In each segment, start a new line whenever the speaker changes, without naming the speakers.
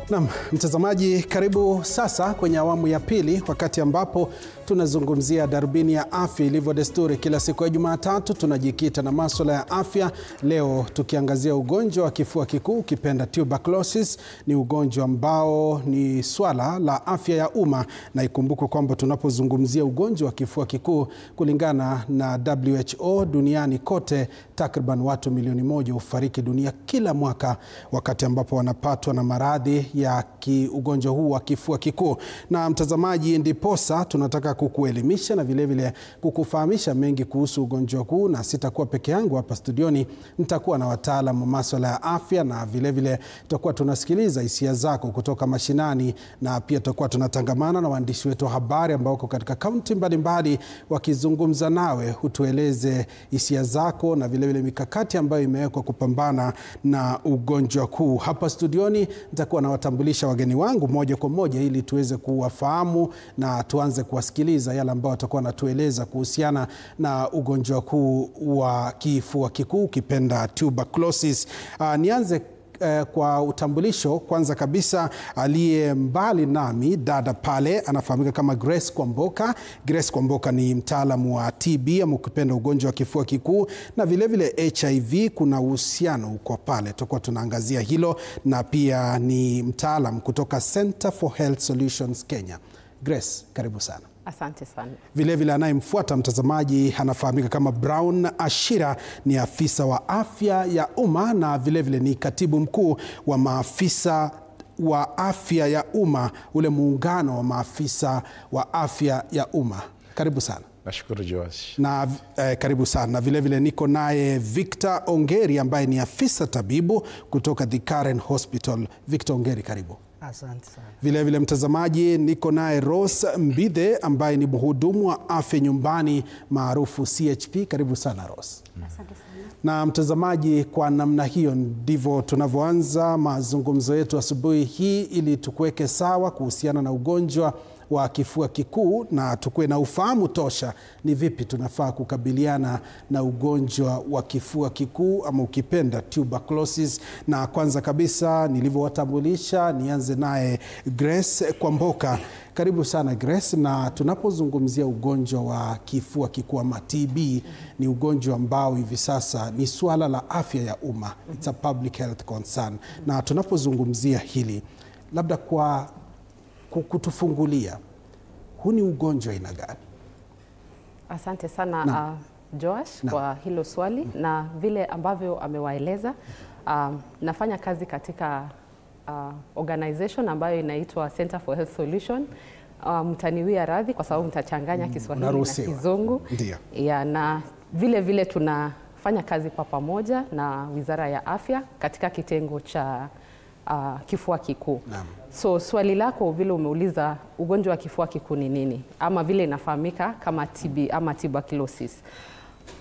Naam, mtazamaji, karibu sasa kwenye awamu ya pili, wakati ambapo tunazungumzia darubini ya afya. Ilivyo desturi, kila siku ya Jumatatu tunajikita na masuala ya afya. Leo tukiangazia ugonjwa wa kifua kikuu, ukipenda tuberculosis. Ni ugonjwa ambao ni swala la afya ya umma, na ikumbukwe kwamba tunapozungumzia ugonjwa wa kifua kikuu, kulingana na WHO duniani kote, takriban watu milioni 1 hufariki dunia kila mwaka wakati ambapo wanapatwa na maradhi ya ugonjwa huu wa kifua kikuu. Na mtazamaji, ndiposa tunataka kukuelimisha na vile vile kukufahamisha mengi kuhusu ugonjwa huu, na sitakuwa peke yangu hapa studioni. Nitakuwa na wataalamu wa masuala ya afya, na vile vile tutakuwa tunasikiliza hisia zako kutoka mashinani, na pia tutakuwa tunatangamana na waandishi wetu wa habari ambao wako katika kaunti mbalimbali wakizungumza nawe. Utueleze hisia zako na vile vile mikakati ambayo imewekwa kupambana na ugonjwa huu. Hapa studioni nitakuwa na watambulisha wageni wangu moja kwa moja ili tuweze kuwafahamu na tuanze kuwasikiliza yale ambao watakuwa natueleza kuhusiana na ugonjwa huu wa kifua kikuu, ukipenda tuberculosis. Nianze kwa utambulisho. Kwanza kabisa, aliye mbali nami, dada pale, anafahamika kama Grace Kwamboka. Grace Kwamboka ni mtaalamu wa TB, ama ukipenda ugonjwa wa kifua kikuu, na vile vile HIV. Kuna uhusiano uko pale, tutakuwa tunaangazia hilo, na pia ni mtaalamu kutoka Center for Health Solutions Kenya. Grace, karibu sana.
Asante sana.
Vile vile anayemfuata mtazamaji anafahamika kama Brown Ashira, ni afisa wa afya ya umma na vile vile ni katibu mkuu wa maafisa wa afya ya umma, ule muungano wa maafisa wa afya ya umma. Karibu sana.
Nashukuru Joash.
Na karibu sana. Vile vile niko naye Victor Ongeri ambaye ni afisa tabibu kutoka The Karen Hospital. Victor Ongeri, karibu.
Asante sana.
Vile vile mtazamaji, niko naye Rose Mbithe ambaye ni mhudumu wa afya nyumbani maarufu CHP. Karibu sana Rose.
Asante sana.
Na mtazamaji, kwa namna hiyo ndivyo tunavyoanza mazungumzo yetu asubuhi hii, ili tukuweke sawa kuhusiana na ugonjwa wa kifua kikuu na tukue na ufahamu tosha ni vipi tunafaa kukabiliana na ugonjwa wa kifua kikuu, ama ukipenda tuberculosis. Na kwanza kabisa, nilivyowatambulisha, nianze naye Grace Kwamboka. Karibu sana Grace. Na tunapozungumzia ugonjwa wa kifua kikuu ama TB, ni ugonjwa ambao hivi sasa ni swala la afya ya umma. It's a public health concern. Na tunapozungumzia hili, labda kwa kutufungulia, huu ni ugonjwa aina gani?
Asante sana Joash kwa hilo swali. Na vile ambavyo amewaeleza, nafanya kazi katika organization ambayo inaitwa Center for Health Solution. Mtaniwia radhi kwa sababu mtachanganya Kiswahili na Kizungu.
Ndio.
Na vile vile tunafanya kazi kwa pamoja na Wizara ya Afya katika kitengo cha kifua kikuu. So swali lako vile umeuliza, ugonjwa wa kifua kikuu ni nini, ama vile inafahamika kama TB ama tuberculosis.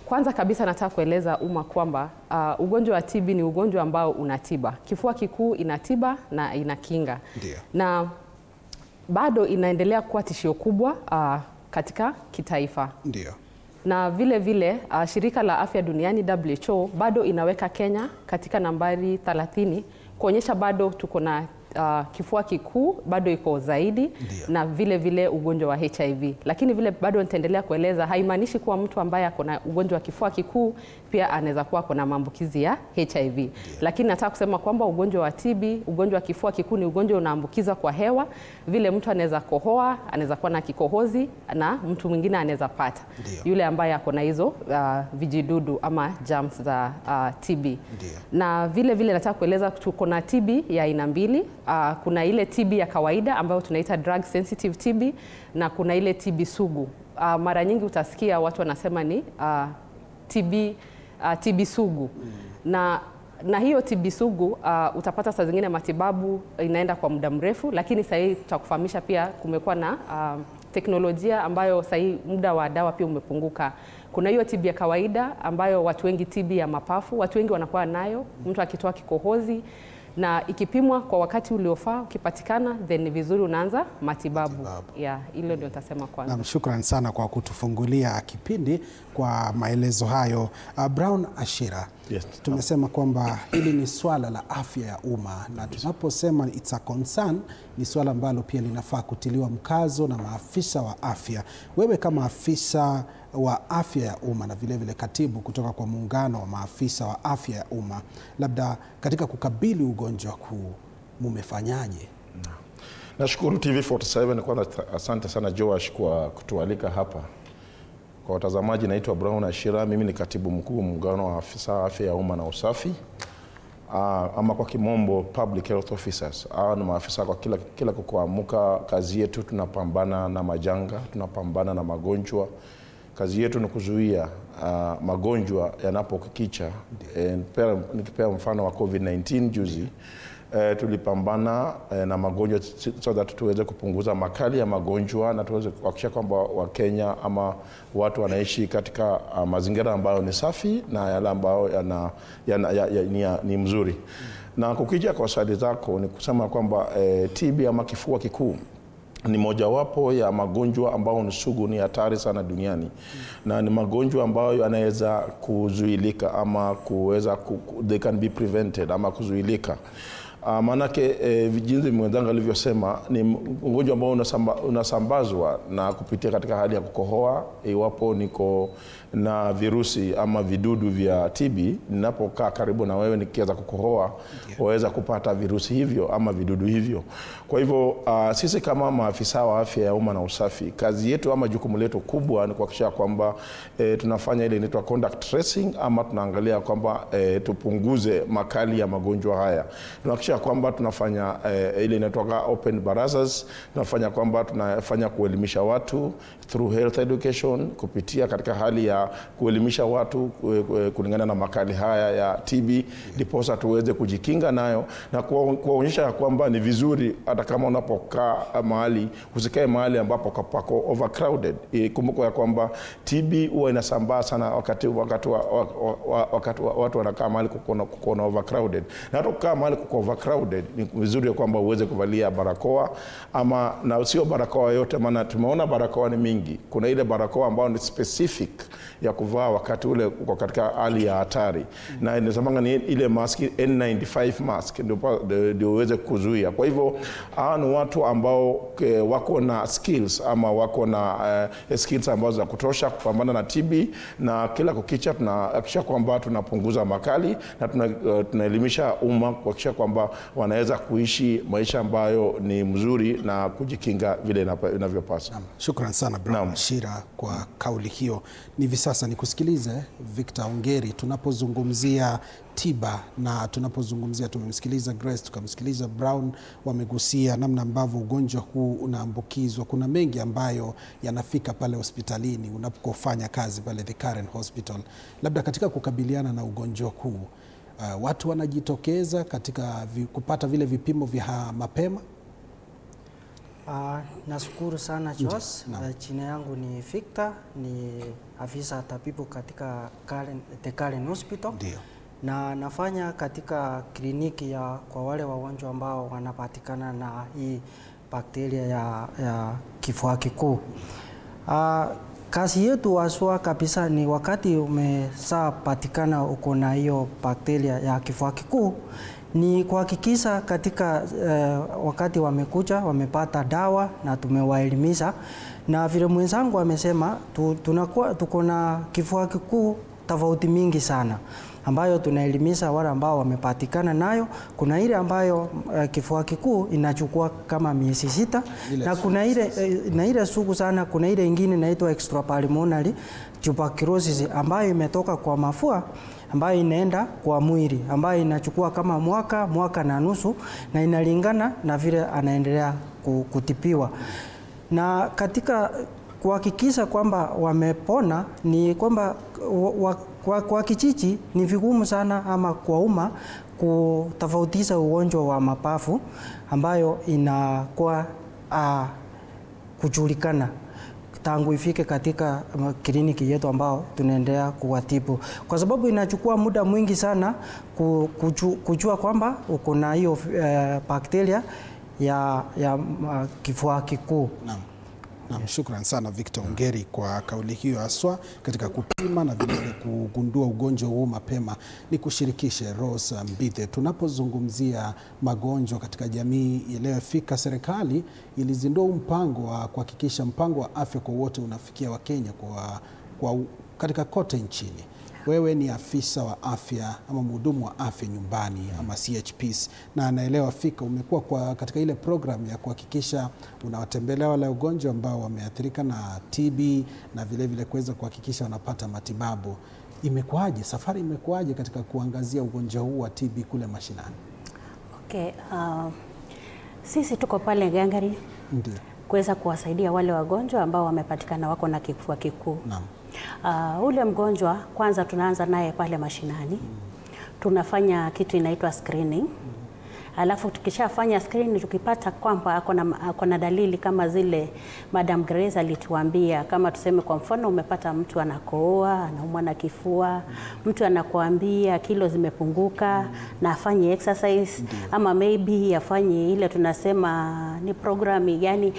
Kwanza kabisa nataka kueleza umma kwamba ugonjwa wa TB ni ugonjwa ambao unatiba. Kifua kikuu inatiba na inakinga.
Ndio.
Na bado inaendelea kuwa tishio kubwa katika kitaifa.
Ndio.
Na vile vile shirika la afya duniani WHO bado inaweka Kenya katika nambari 30, kuonyesha bado tuko na kifua kikuu bado iko zaidi.
Ndiyo.
Na vile vile ugonjwa wa HIV. Lakini vile bado nitaendelea kueleza, haimaanishi kuwa mtu ambaye akona ugonjwa wa kifua kikuu pia anaweza kuwa kuna maambukizi ya HIV. Ndiyo. Lakini nataka kusema kwamba ugonjwa wa TB, ugonjwa wa kifua kikuu ni ugonjwa unaambukiza kwa hewa. Vile mtu anaweza kohoa, anaweza kuwa na kikohozi, na mtu mwingine anaweza pata. Ndiyo. Yule ambaye akona hizo vijidudu ama germs za TB. Ndiyo. Na vile vile nataka kueleza tuko na TB ya aina mbili. Kuna ile TB ya kawaida ambayo tunaita drug sensitive TB, na kuna ile TB sugu. Mara nyingi utasikia watu wanasema ni TB sugu. Na hiyo TB sugu utapata saa zingine matibabu inaenda kwa muda mrefu, lakini sasa hivi tutakufahamisha pia kumekuwa na teknolojia ambayo sasa hivi muda wa dawa pia umepunguka. Kuna hiyo TB ya kawaida ambayo watu wengi, TB ya mapafu, watu wengi wanakuwa nayo, mtu akitoa kikohozi, na ikipimwa kwa wakati uliofaa, ukipatikana then ni vizuri unaanza matibabu. Hilo ndio nitasema kwanza.
Na shukrani sana kwa kutufungulia kipindi kwa maelezo hayo. Brown Ashira,
Yes.
Tumesema kwamba hili ni swala la afya ya umma, na tunaposema it's a concern ni swala ambalo pia linafaa kutiliwa mkazo na maafisa wa afya. Wewe kama afisa wa afya ya umma na vile vile katibu kutoka kwa muungano wa maafisa wa afya ya umma, labda katika kukabili ugonjwa huu mumefanyaje?
Nashukuru TV47 kwa asante sana Joash kwa kutualika hapa. Kwa watazamaji, naitwa Brown Ashira, mimi ni katibu mkuu muungano wa afisa wa afya ya umma na usafi. Ama kwa kimombo public health officers. Ni maafisa kwa kila kukuamuka kazi yetu tunapambana na majanga, tunapambana na magonjwa. Kazi yetu ni kuzuia magonjwa yanapokicha. Nikipea mfano wa COVID-19 juzi, tulipambana na magonjwa so that tuweze kupunguza makali ya magonjwa na tuweze kuhakikisha kwamba Wakenya ama watu wanaishi katika mazingira ambayo ni safi na yale ambayo ni mzuri. Na kukija kwa swali zako ni kusema kwamba TB ama kifua kikuu ni mojawapo ya magonjwa ambayo ni sugu, ni hatari sana duniani. Na ni magonjwa ambayo yanaweza kuzuilika ama they can be prevented ama kuzuilika. Manake jinsi mwenzangu alivyosema ni ugonjwa ambao unasambazwa na kupitia katika hali ya kukohoa. Iwapo niko na virusi ama vidudu vya TB, ninapokaa karibu na wewe nikianza kukohoa, waweza kupata virusi hivyo ama vidudu hivyo. Kwa hivyo sisi kama maafisa wa afya ya umma na usafi, kazi yetu ama jukumu letu kubwa ni kuhakikisha kwamba tunafanya ile inaitwa contact tracing, ama tunaangalia kwamba tupunguze makali ya magonjwa haya. Tunahakikisha kwamba tunafanya ile inaitwa open barazas, tunafanya kwamba tunafanya kuelimisha watu through health education, kupitia katika hali ya kuelimisha watu kulingana na makali haya ya TB, ndiposa tuweze kujikinga nayo na kuonyesha kwamba ni vizuri hata kama unapokaa mahali usikae mahali ambapo pako overcrowded. Kumbuka ya kwamba TB huwa inasambaa sana wakati watu wanakaa mahali kuko na overcrowded. Na hata kukaa mahali kuko overcrowded ni vizuri ya kwamba uweze kuvalia barakoa, ama na sio barakoa yote, maana tumeona barakoa ni mingi. Kuna ile barakoa ambayo ni specific ya kuvaa wakati ule uko katika hali ya hatari, na inasemanga ni ile mask N95 mask ndio uweze kuzuia. Kwa hivyo ni watu ambao wako na skills ama wako na skills ambazo za kutosha kupambana na TB, na kila kukicha tunahakikisha kwamba tunapunguza makali na tunaelimisha umma kuhakikisha kwamba wanaweza kuishi maisha ambayo ni mzuri na kujikinga vile inavyopaswa.
Shukrani sana Brown Ashira kwa kauli hiyo. Ni sasa nikusikilize Victor Ongeri. Tunapozungumzia tiba na tunapozungumzia, tumemsikiliza Grace, tukamsikiliza Brown, wamegusia namna ambavyo ugonjwa huu unaambukizwa. Kuna mengi ambayo yanafika pale hospitalini unapofanya kazi pale The Karen Hospital. Labda katika kukabiliana na ugonjwa huu, watu wanajitokeza katika kupata vile vipimo vya mapema?
Nashukuru sana Jos. Jina yangu ni Victor, ni afisa tabibu katika The Karen Hospital.
Ndio.
Na nafanya katika kliniki kwa wale wagonjwa ambao wanapatikana na hii bakteria ya kifua kikuu. Kazi yetu haswa kabisa ni wakati umeshapatikana uko na hiyo bakteria ya kifua kikuu, ni kuhakikisha katika wakati wamekuja wamepata dawa na tumewaelimisha. Na vile mwenzangu amesema, tuko na kifua kikuu tofauti mingi sana ambayo tunaelimisha wale ambao wamepatikana nayo. Kuna ile ambayo kifua kikuu inachukua kama miezi 6, na kuna ile sugu sana. Kuna ile ingine inaitwa extrapulmonary tuberculosis ambayo imetoka kwa mafua ambayo inaenda kwa mwili, ambayo inachukua kama mwaka na nusu, na inalingana na vile anaendelea kutibiwa. Na katika kuhakikisha kwamba wamepona ni kwamba kwa kijiji ni vigumu sana ama kwa umma kutofautisha ugonjwa wa mapafu ambayo inakuwa kujulikana tangu ifike katika kliniki yetu ambao tunaendelea kuwatibu, kwa sababu inachukua muda mwingi sana kujua kwamba uko na hiyo bakteria ya kifua kikuu.
Na shukran sana Victor Ongeri kwa kauli hiyo haswa katika kupima na vile kugundua ugonjwa huu mapema. Ni kushirikishe Rose Mbithe, tunapozungumzia magonjwa katika jamii iliyofika, serikali ilizindua mpango wa kuhakikisha mpango wa afya kwa wote unafikia Wakenya kwa katika kote nchini. Wewe ni afisa wa afya ama mhudumu wa afya nyumbani ama CHPs, na anaelewa fika umekuwa katika ile program ya kuhakikisha unawatembelea wale wagonjwa ambao wameathirika na TB na vile vile kuweza kuhakikisha wanapata matibabu. Imekuaje, safari imekuaje katika kuangazia ugonjwa huu wa TB kule mashinani?
Okay, sisi tuko pale Gangari
Ndiyo.
kuweza kuwasaidia wale wagonjwa ambao wamepatikana wako na kifua kikuu.
Naam.
Ule mgonjwa kwanza tunaanza naye pale mashinani. Tunafanya kitu inaitwa screening. Alafu tukishafanya screening, tukipata kwamba ako na dalili kama zile Madam Grace alituambia, kama tuseme kwa mfano umepata mtu anakohoa, anaumwa na kifua, mtu anakuambia kilo zimepunguka na afanye exercise, ama maybe afanye ile tunasema ni programu gani,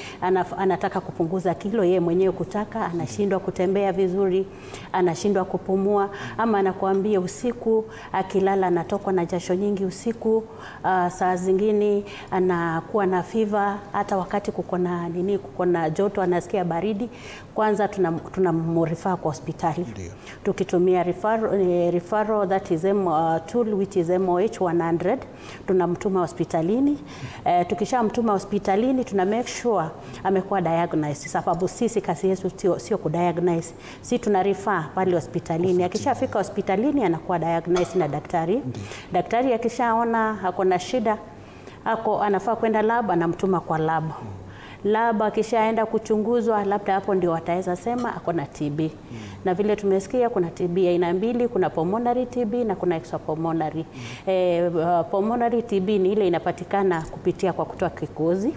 anataka kupunguza kilo yeye mwenyewe kutaka, anashindwa kutembea vizuri, anashindwa kupumua, ama anakuambia usiku akilala anatokwa na jasho nyingi usiku, saa zingine anakuwa na fever, hata wakati kuko na joto anasikia baridi. Kwanza tunamrefer kwa hospitali. Tukitumia referral that is tool which is MOH 100, tunamtuma hospitalini. Tukishamtuma hospitalini tuna make sure amekuwa diagnosed, sababu sisi kazi yetu sio kudiagnose, si tuna refer pale hospitalini. Akishafika hospitalini anakuwa diagnosed na daktari. Daktari akishaona ako na shida, anafaa kwenda lab, anamtuma kwa lab. Lab akishaenda kuchunguzwa, labda hapo ndio wataweza sema ako na TB. Na vile tumesikia kuna TB aina mbili, kuna pulmonary TB na kuna extrapulmonary. Pulmonary TB ni ile inapatikana kupitia kwa kutoa kikohozi.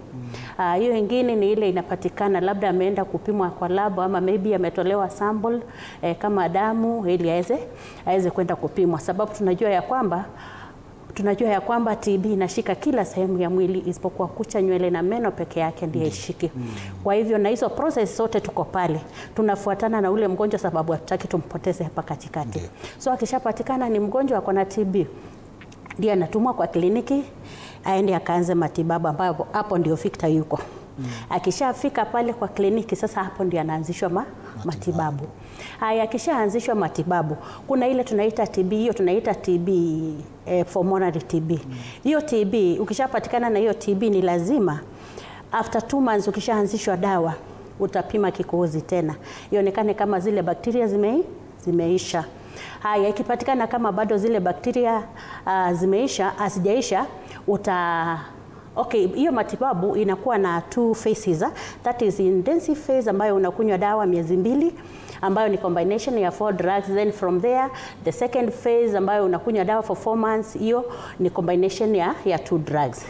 Hiyo nyingine ni ile inapatikana labda ameenda kupimwa kwa lab, ama maybe ametolewa sample kama damu ili aweze kwenda kupimwa, sababu tunajua ya kwamba TB inashika kila sehemu ya mwili isipokuwa kucha, nywele na meno peke yake ndiye ishiki. Kwa hivyo na hizo process zote tuko pale. Tunafuatana na ule mgonjwa sababu hatutaki tumpoteze hapa katikati. So akishapatikana ni mgonjwa ako na TB, ndiye anatumwa kwa kliniki aende akaanze matibabu, ambapo hapo ndio Victor yuko. Akishafika pale kwa kliniki sasa, hapo ndio anaanzishwa matibabu. Haya, akishaanzishwa matibabu, kuna ile tunaita TB, hiyo tunaita TB pulmonary TB. Hiyo TB ukishapatikana na hiyo TB ni lazima after 2 months ukishaanzishwa dawa utapima kikohozi tena, ionekane kama zile bakteria zimeisha. Haya, ikipatikana kama bado zile bakteria hazijaisha, okay, hiyo matibabu inakuwa na 2 phases. That is intensive phase ambayo unakunywa dawa miezi 2, ambayo ni combination ya 4 drugs. Then from there the second phase ambayo unakunywa dawa for 4 months, hiyo ni combination ya 2 drugs.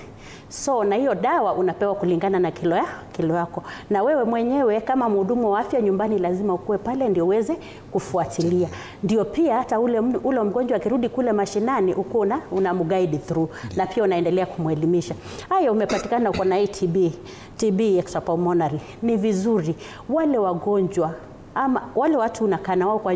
So na hiyo dawa unapewa kulingana na kilo yako. Na wewe mwenyewe kama mhudumu wa afya nyumbani lazima ukue pale ndio uweze kufuatilia. Ndio pia hata ule mgonjwa akirudi kule mashinani uko unamguide through, na pia unaendelea kumwelimisha. Haya, umepatikana uko na TB extrapulmonary. Ni vizuri wale wagonjwa ama wale watu unakaa nao kwa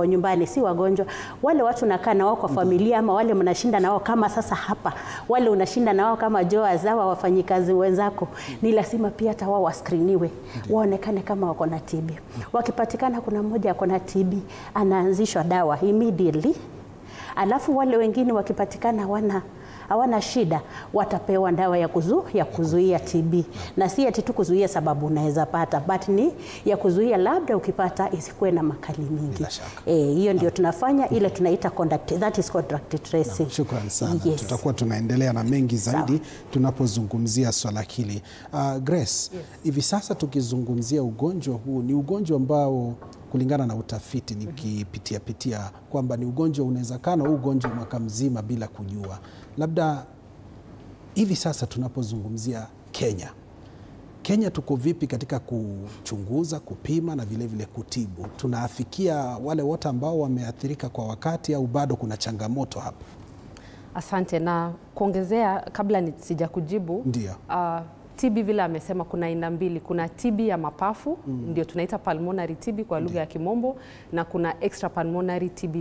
nyumbani, si wagonjwa, wale watu unakaa nao kwa familia, ama wale mnashinda nao kama sasa hapa, wale unashinda nao kama Joa zawa wafanyikazi wenzako, ni lazima pia hata wao wascreeniwe, waonekane kama wako na TB. Wakipatikana kuna mmoja ako na TB, anaanzishwa dawa immediately. Alafu wale wengine wakipatikana hawana shida, watapewa dawa ya kuzuia TB. Na si ati tu kuzuia sababu unaweza pata, but ni ya kuzuia labda ukipata isikuwe na makali mingi. Hiyo ndio tunafanya, ile tunaita that is contact tracing.
Shukrani sana. Tutakuwa tunaendelea na mengi zaidi tunapozungumzia swala hili. Grace, hivi sasa tukizungumzia ugonjwa huu, ni ugonjwa ambao kulingana na utafiti nikipitia kwamba ni ugonjwa unaweza kana ugonjwa mwaka mzima bila kujua. Labda hivi sasa tunapozungumzia Kenya tuko vipi katika kuchunguza, kupima na vile vile kutibu? Tunaafikia wale wote ambao wameathirika kwa wakati, au bado kuna changamoto hapa?
Asante, na kuongezea kabla sija kujibu, TB vile amesema kuna aina mbili, kuna TB ya mapafu ndio tunaita pulmonary TB kwa lugha ya Kimombo, na kuna extra pulmonary TB,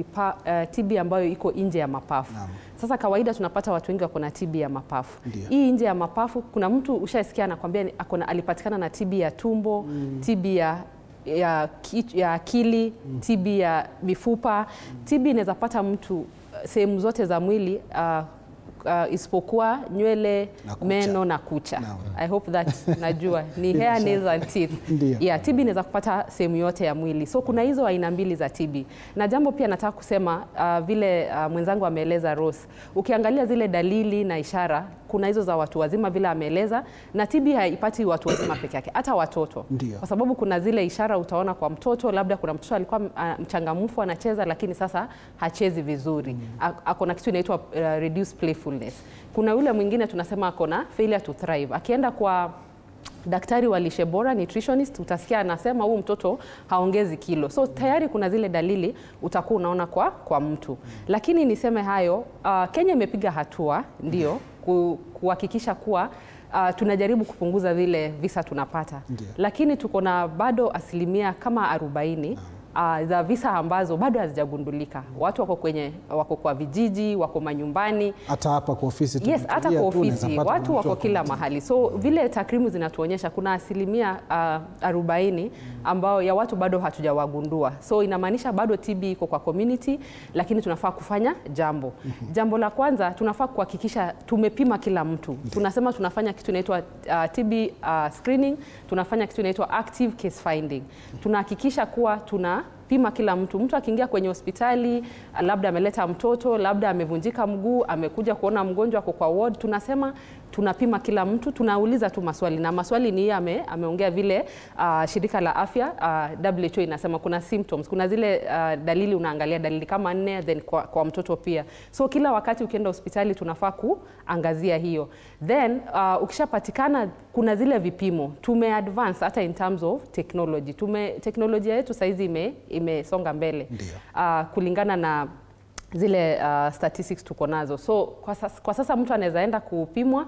TB ambayo iko nje ya mapafu. Sasa kawaida tunapata watu wengi wako na TB ya mapafu. Hii nje ya mapafu, kuna mtu ushasikia anakuambia alipatikana na TB ya tumbo, TB ya akili, TB ya mifupa. TB inaweza pata mtu sehemu zote za mwili isipokuwa nywele, meno na kucha. I hope that najua ni hair, nails and teeth. Yeah, TB inaweza kupata sehemu yote ya mwili. So kuna hizo aina mbili za TB. Na jambo pia nataka kusema vile mwenzangu ameeleza Rose, ukiangalia zile dalili na ishara, kuna hizo za watu wazima vile ameeleza, na TB haipati watu wazima peke yake, hata watoto. Kwa sababu kuna zile ishara utaona kwa mtoto, labda kuna mtoto alikuwa mchangamfu anacheza lakini sasa hachezi vizuri. Akona kitu inaitwa reduced playfulness. Kuna yule mwingine tunasema akona failure to thrive. Akienda kwa daktari wa lishe bora, nutritionist, utasikia anasema huyu mtoto haongezi kilo. So tayari kuna zile dalili utakuwa unaona kwa mtu. Lakini niseme hayo, Kenya imepiga hatua ndio kuhakikisha kuwa tunajaribu kupunguza vile visa tunapata. Lakini tuko na bado asilimia kama 40 za visa ambazo bado hazijagundulika. Watu wako kwa vijiji, wako manyumbani.
Hata hapa kwa ofisi.
Yes, hata kwa ofisi. Watu wako kila mahali. So vile takwimu zinatuonyesha kuna asilimia 40 ambao ya watu bado hatujawagundua. So inamaanisha bado TB iko kwa community, lakini tunafaa kufanya jambo. Jambo la kwanza, tunafaa kuhakikisha tumepima kila mtu. Tunasema tunafanya kitu inaitwa TB screening, tunafanya kitu inaitwa active case finding. Tunahakikisha kuwa pima kila mtu. Mtu akiingia kwenye hospitali, labda ameleta mtoto, labda amevunjika mguu, amekuja kuona mgonjwa kwa ward, tunasema tunapima kila mtu, tunauliza tu maswali. Na maswali ni ameongea vile shirika la afya WHO inasema kuna symptoms, kuna zile dalili, unaangalia dalili kama 4, then kwa mtoto pia. So kila wakati ukienda hospitali tunafaa kuangazia hiyo. Then ukishapatikana, kuna zile vipimo tume-advance hata in terms of technology. Teknolojia yetu saizi imesonga mbele kulingana na zile statistics tuko nazo. So kwa sasa mtu anaweza enda kupimwa,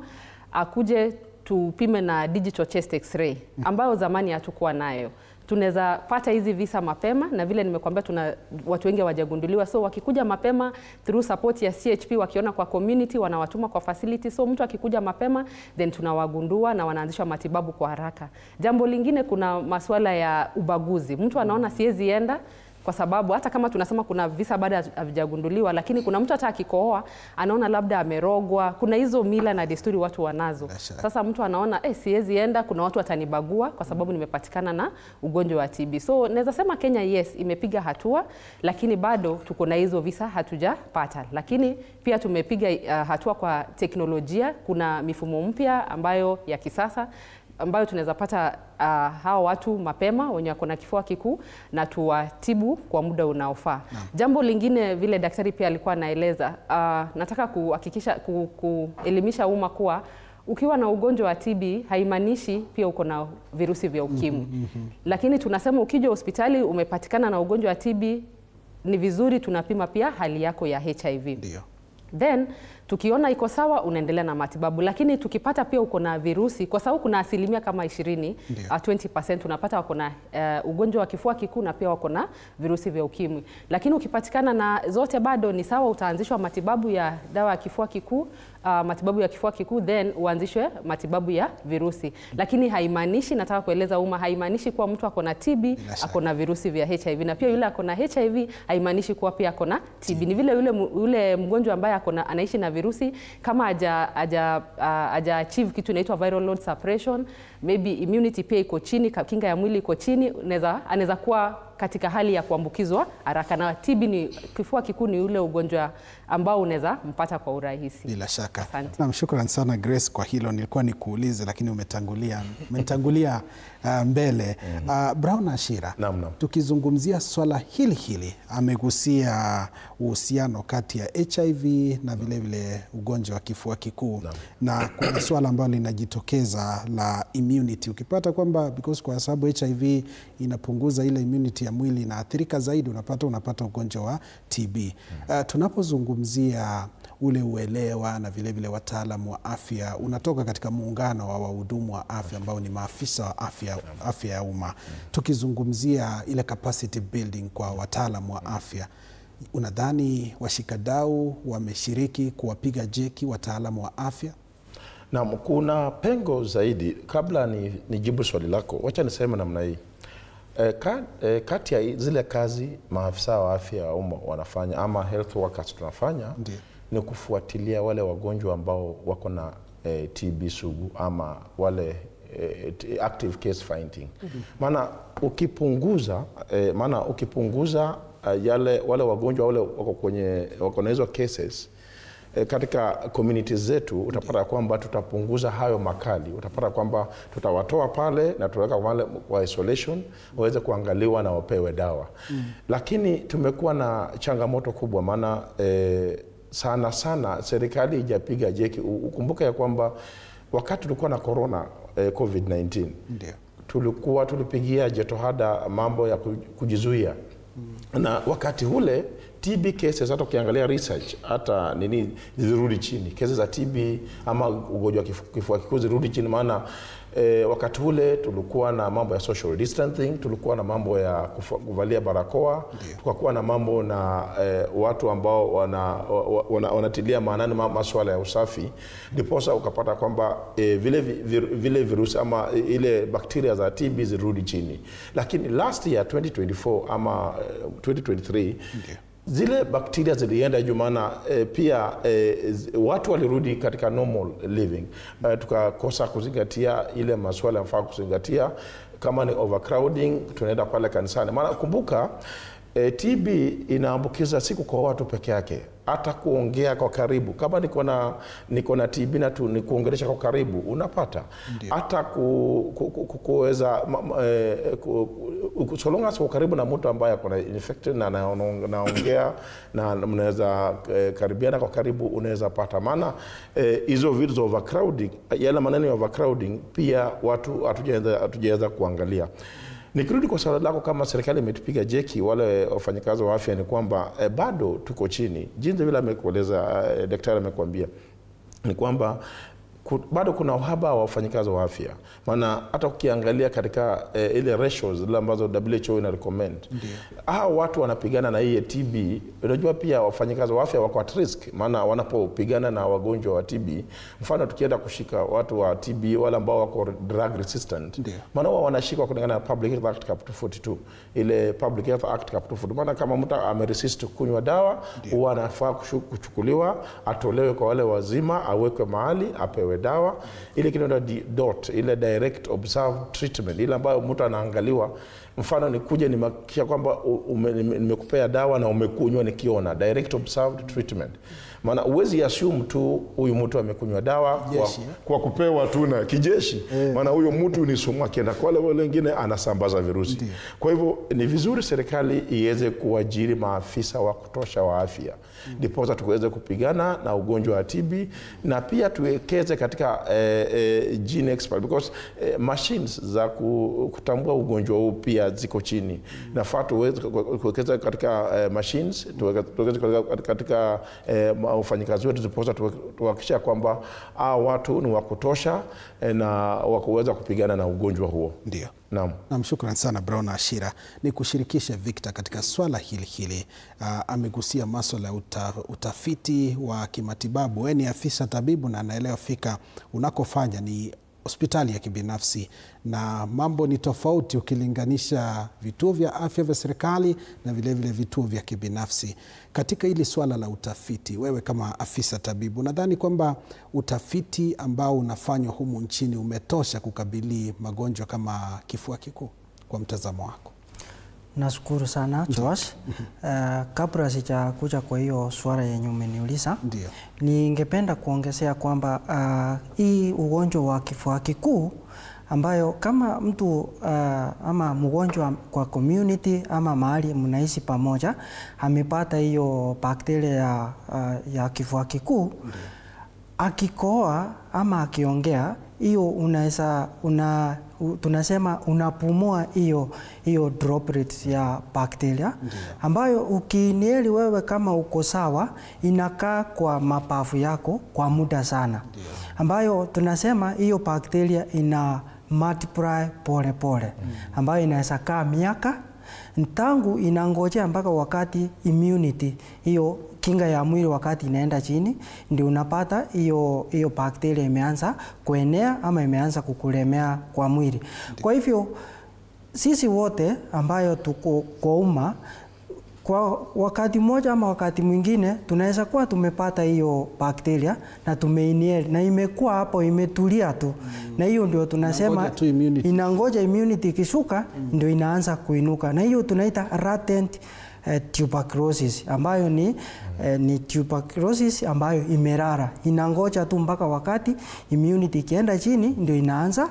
akuje tupime na digital chest x-ray ambayo zamani hatukuwa nayo. Tunaweza pata hizi visa mapema, na vile nimekuambia watu wengi hawajagunduliwa. So wakikuja mapema through support ya CHP, wakiona kwa community, wanawatuma kwa facility. So mtu akikuja mapema, then tunawagundua na wanaanzishwa matibabu kwa haraka. Jambo lingine, kuna masuala ya ubaguzi. Mtu anaona siwezi enda kwa sababu hata kama tunasema kuna visa bado havijagunduliwa, lakini kuna mtu hata akikohoa anaona labda amerogwa. Kuna hizo mila na desturi watu wanazo. Sasa mtu anaona siwezi enda, kuna watu watanibagua kwa sababu nimepatikana na ugonjwa wa TB. So naweza sema Kenya yes imepiga hatua, lakini bado tuko na hizo visa hatujapata. Lakini pia tumepiga hatua kwa teknolojia. Kuna mifumo mpya ambayo ya kisasa ambayo tunaweza pata hao watu mapema wenye wako na kifua kikuu na tuwatibu kwa muda unaofaa. Jambo lingine, vile daktari pia alikuwa anaeleza, nataka kuhakikisha kuelimisha umma kuwa ukiwa na ugonjwa wa TB haimaanishi pia uko na virusi vya ukimwi. Lakini tunasema ukija hospitali umepatikana na ugonjwa wa TB, ni vizuri tunapima pia hali yako ya HIV.
Ndio.
Then tukiona iko sawa, unaendelea na matibabu. Lakini tukipata pia uko na virusi, kwa sababu kuna asilimia kama 20% unapata wako na ugonjwa wa kifua kikuu na pia wako na virusi vya ukimwi. Lakini ukipatikana na zote bado ni sawa, utaanzishwa matibabu ya dawa ya kifua kikuu, matibabu ya kifua kikuu, then uanzishwe matibabu ya virusi. Lakini haimaanishi, nataka kueleza umma, haimaanishi kuwa mtu ako na TB ako na virusi vya HIV, na pia yule ako na HIV haimaanishi kuwa pia ako na TB. Ni vile yule mgonjwa ambaye anaishi na virusi, kama haja achieve kitu inaitwa viral load suppression, maybe immunity pia iko chini, kinga ya mwili iko chini, anaweza kuwa katika hali ya kuambukizwa haraka. Na TB ni kifua kikuu, ni ule ugonjwa ambao unaweza mpata kwa urahisi.
Bila shaka. Na shukrani sana Grace kwa hilo. Nilikuwa nikuulize lakini umetangulia mbele. Brown Ashira, tukizungumzia swala hili amegusia uhusiano kati ya HIV na vile ugonjwa wa kifua kikuu. Na kuna swala ambalo linajitokeza la immunity. Ukipata kwamba kwa sababu HIV inapunguza ile immunity ya mwili, inaathirika zaidi, unapata ugonjwa wa TB. Tunapozungumzia ule uelewa na vile vile wataalamu wa afya. Unatoka katika muungano wa wahudumu wa afya ambao ni maafisa wa afya ya umma. Tukizungumzia ile capacity building kwa wataalamu wa afya, unadhani washikadau wameshiriki kuwapiga jeki wataalamu wa afya?
Na kuna pengo zaidi. Kabla nijibu swali lako, wacha niseme namna hii. Kati ya zile kazi maafisa wa afya ya umma wanafanya ama health workers tunafanya, ni kufuatilia wale wagonjwa ambao wako na TB sugu ama wale active case finding. Maana ukipunguza wale wagonjwa wale wako na hizo cases katika communities zetu, utapata kwamba tutapunguza hayo makali. Utapata kwamba tutawatoa pale na tutaweka wale kwa isolation waweze kuangaliwa na wapewe dawa. Lakini tumekuwa na changamoto kubwa, maana sana serikali ijapiga jeki. Ukumbuke ya kwamba wakati tulikuwa na corona COVID-19, tulipigia jitihada mambo ya kujizuia. Na wakati ule TB cases, hata ukiangalia research, hata zilirudi chini. Cases za TB ama ugonjwa wa kifua kikuu zilirudi chini, maana wakati ule tulikuwa na mambo ya social distancing, tulikuwa na mambo ya kuvalia barakoa, tukakuwa na mambo na watu ambao wanatilia maanani masuala ya usafi. Ndiposa ukapata kwamba vile virusi ama ile bakteria za TB zirudi chini. Lakini last year 2024 ama 2023 zile bakteria zilienda juu, maana pia watu walirudi katika normal living. Tukakosa kuzingatia ile masuala yanafaa kuzingatia. Kama ni overcrowding, tunaenda pale kanisani. Maana kumbuka TB inaambukiza siku kwa watu peke yake, hata kuongea kwa karibu. Kama niko na TB na ni kuongelesha kwa karibu unapata. Hata kuweza so long as kwa karibu na mtu ambaye ako infected na naongea na mnaweza karibiana kwa karibu, unaweza pata. Maana hizo vitu za overcrowding, yale maneno ya overcrowding pia watu hatujaweza kuangalia. Nikirudi kwa swali lako, kama serikali imetupiga jeki wale wafanyakazi wa afya, ni kwamba bado tuko chini. Jinsi vile amekueleza daktari amekwambia, ni kwamba bado kuna uhaba wa wafanyakazi wa afya. Maana hata ukiangalia katika ile ratios zile ambazo WHO ina recommend, hao watu wanapigana na hii TB. Unajua pia wafanyakazi wa afya wako at risk, maana wanapopigana na wagonjwa wa TB, mfano tukienda kushika watu wa TB wale ambao wako drug resistant, maana wao wanashikwa kulingana na Public Health Act Cap 42. Ile Public Health Act Cap 42, maana kama mtu ameresist kunywa dawa, huwa anafaa kuchukuliwa, atolewe kwa wale wazima, awekwe mahali, apewe dawa. Ile kinaitwa DOT, ile direct observed treatment, ile ambayo mtu anaangaliwa. Mfano nikuje nimehakikisha kwamba nimekupea dawa na umekunywa nikiona, direct observed treatment. Maana uwezi assume tu huyu mtu amekunywa dawa kwa kupewa tu na kijeshi. Maana huyo mtu ni sumu, akienda kwa wale wengine anasambaza virusi. Kwa hivyo ni vizuri serikali iweze kuajiri maafisa wa kutosha wa afya, ndipo tuweze kupigana na ugonjwa wa TB, na pia tuwekeze katika gene expert, because machines za kutambua ugonjwa huu pia ziko chini. Nafaa tuweze kuwekeza katika machines, tuwekeze katika wafanyikazi wetu, zipoza tuhakikisha kwamba watu ni wa kutosha na wakuweza kupigana na ugonjwa huo.
Ndio.
Naam,
shukrani sana Brown Ashira. Ni kushirikisha Victor katika swala hili. Amegusia masuala ya utafiti wa kimatibabu. Wewe ni afisa tabibu na anaelewa fika unakofanya ni hospitali ya kibinafsi, na mambo ni tofauti ukilinganisha vituo vya afya vya serikali na vile vile vituo vya kibinafsi. Katika hili swala la utafiti, wewe kama afisa tabibu, nadhani kwamba utafiti ambao unafanywa humu nchini umetosha kukabili magonjwa kama kifua kikuu kwa mtazamo wako?
Nashukuru sana Josh. Kabla sijakuja kwa hiyo swala yenye umeniuliza, ningependa kuongezea kwamba hii ugonjwa wa kifua kikuu ambayo kama mtu ama mgonjwa kwa community ama mahali mnaishi pamoja amepata hiyo bakteria ya kifua kikuu, akikoa ama akiongea, hiyo unaweza tunasema unapumua hiyo droplet ya bakteria ambayo ukinieli wewe kama uko sawa inakaa kwa mapafu yako kwa muda sana, ambayo tunasema hiyo bakteria ina multiply pole pole, ambayo inaweza kaa miaka tangu inangojea mpaka wakati immunity, hiyo kinga ya mwili wakati inaenda chini, ndio unapata hiyo bakteria imeanza kuenea ama imeanza kukulemea kwa mwili. Kwa hivyo sisi wote ambayo tuko kwa umma, kwa wakati mmoja ama wakati mwingine tunaweza kuwa tumepata hiyo bakteria na tumeinhale na imekuwa hapo imetulia tu, na hiyo ndio tunasema inangoja immunity ikishuka ndio inaanza kuinuka, na hiyo tunaita latent tuberculosis, ambayo ni tuberculosis ambayo imerara, inangoja tu mpaka wakati immunity ikienda chini ndio inaanza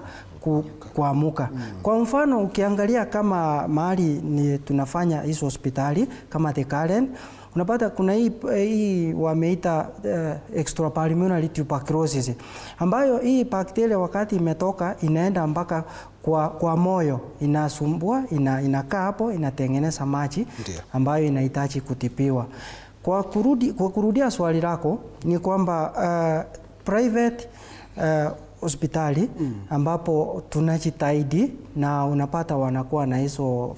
kuamuka. Kwa mfano ukiangalia kama mahali ni tunafanya hizo hospitali kama The Karen, unapata kuna hii wameita extrapulmonary tuberculosis, ambayo hii bakteria wakati imetoka inaenda mpaka kwa moyo, inasumbua, inakaa hapo, inatengeneza maji ambayo inahitaji kutibiwa. Kwa kurudia swali lako ni kwamba private hospitali ambapo tunajitahidi na unapata wanakuwa na hizo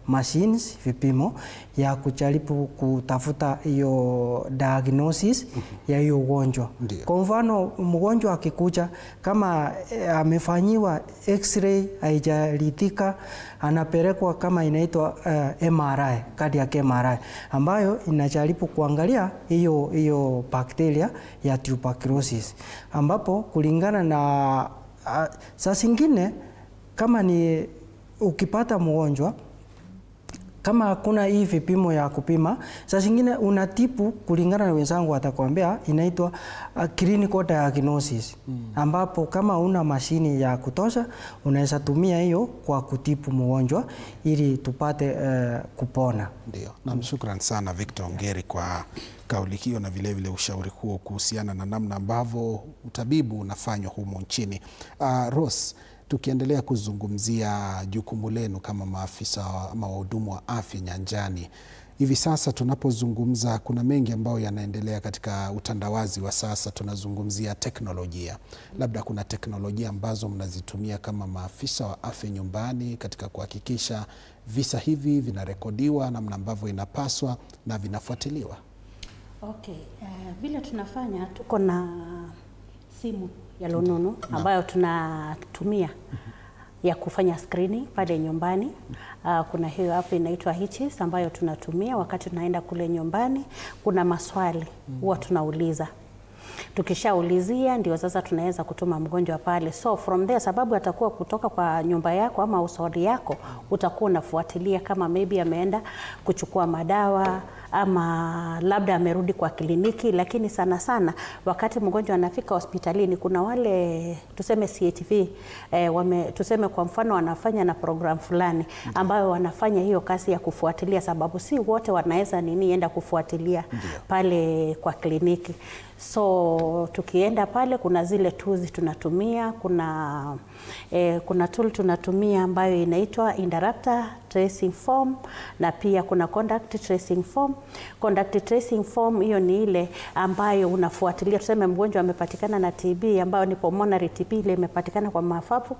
machines, vipimo ya kujaribu kutafuta hiyo diagnosis ya hiyo ugonjwa. Kwa mfano mgonjwa akikuja kama amefanyiwa x-ray haijaridhika, anapelekwa kama inaitwa MRI, cardiac MRI, ambayo inajaribu kuangalia hiyo bakteria ya tuberculosis, ambapo kulingana na saa zingine kama ni ukipata mgonjwa kama hakuna hii vipimo ya kupima, saa zingine unatibu kulingana na wenzangu watakwambia inaitwa clinical diagnosis, ambapo kama una mashini ya kutosha unaweza tumia hiyo kwa kutibu mgonjwa ili tupate kupona.
Ndio. Na shukrani sana Victor Ongeri kwa kauli hiyo na vile vile ushauri huo kuhusiana na namna ambavyo utabibu unafanywa humo nchini. Rose, tukiendelea kuzungumzia jukumu lenu kama maafisa ama wahudumu wa afya nyanjani, hivi sasa tunapozungumza kuna mengi ambayo yanaendelea katika utandawazi wa sasa. Tunazungumzia teknolojia, labda kuna teknolojia ambazo mnazitumia kama maafisa wa afya nyumbani katika kuhakikisha visa hivi vinarekodiwa namna ambavyo inapaswa na vinafuatiliwa?
Okay, vile tunafanya, tuko na simu ya rununu ambayo tunatumia ya kufanya screening pale nyumbani. Kuna hiyo app inaitwa Hitches ambayo tunatumia wakati tunaenda kule nyumbani. Kuna maswali huwa tunauliza. Tukishaulizia ndio sasa tunaweza kutuma mgonjwa pale. So from there, sababu atakuwa kutoka kwa nyumba yako ama ushauri yako, utakuwa unafuatilia kama maybe ameenda kuchukua madawa ama labda amerudi kwa kliniki. Lakini sana sana wakati mgonjwa anafika hospitalini, kuna wale tuseme CHV tuseme kwa mfano wanafanya na program fulani ambayo wanafanya hiyo kazi ya kufuatilia, sababu si wote wanaweza enda kufuatilia pale kwa kliniki. So tukienda pale kuna zile tools tunatumia, kuna tool tunatumia ambayo inaitwa interrupter tracing form, na pia kuna contact tracing form. Contact tracing form hiyo ni ile ambayo unafuatilia, tuseme mgonjwa amepatikana na TB ambayo ni pulmonary TB, ile imepatikana kwa mapafu,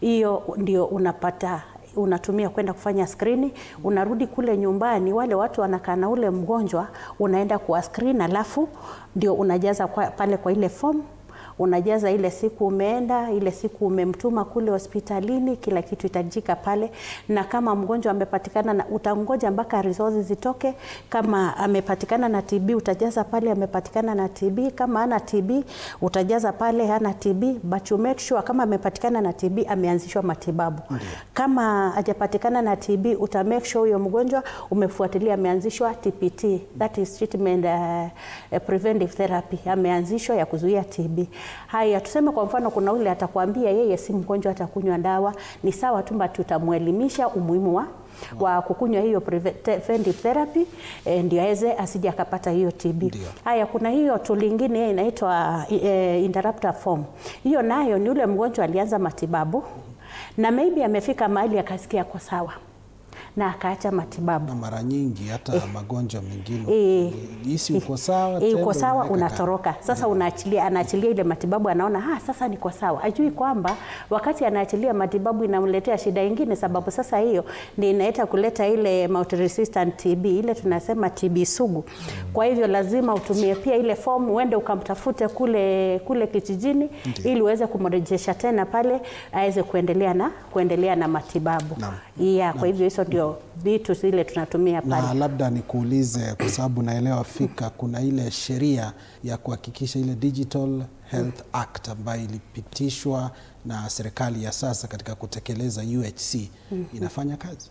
hiyo ndio unatumia kwenda kufanya screen. Unarudi kule nyumbani, wale watu wanakaa na ule mgonjwa, unaenda kwa screen, alafu ndio unajaza pale kwa ile form, unajaza ile siku umeenda, ile siku umemtuma kule hospitalini, kila kitu itajika pale. Na kama mgonjwa amepatikana na, utangoja mpaka results zitoke. Kama amepatikana na TB utajaza pale amepatikana na TB, kama hana TB utajaza pale hana TB, but you make sure kama amepatikana na TB ameanzishwa matibabu. Kama hajapatikana na TB uta make sure huyo mgonjwa umefuatilia ameanzishwa TPT, that is treatment preventive therapy, ameanzishwa ya kuzuia TB. Haya, tuseme kwa mfano kuna ule atakwambia yeye si mgonjwa atakunywa dawa, ni sawa tu, tutamwelimisha umuhimu wa wa kukunywa hiyo preventive therapy ndio asije akapata hiyo TB. Haya, kuna hiyo tool nyingine inaitwa interrupter form. Hiyo nayo ni ule mgonjwa alianza matibabu na maybe amefika mahali akasikia kwa sawa na akaacha matibabu.
Na mara nyingi hata magonjwa mengine hisi uko sawa,
uko sawa, unatoroka. Sasa anaachilia ile matibabu, anaona sasa niko sawa. Ajui kwamba wakati anaachilia matibabu inamletea shida nyingine, sababu sasa hiyo ndio inaita kuleta ile multi resistant TB, ile tunasema TB sugu. Kwa hivyo lazima utumie pia ile form, uende ukamtafute kule kijijini ili uweze kumrejesha tena pale aweze kuendelea na matibabu. Kwa hivyo hizo ndio vitu zile tunatumia pale.
Na labda nikuulize, kwa sababu naelewa fika kuna ile sheria ya kuhakikisha ile Digital Health Act ambayo ilipitishwa na serikali ya sasa katika kutekeleza UHC. Inafanya kazi?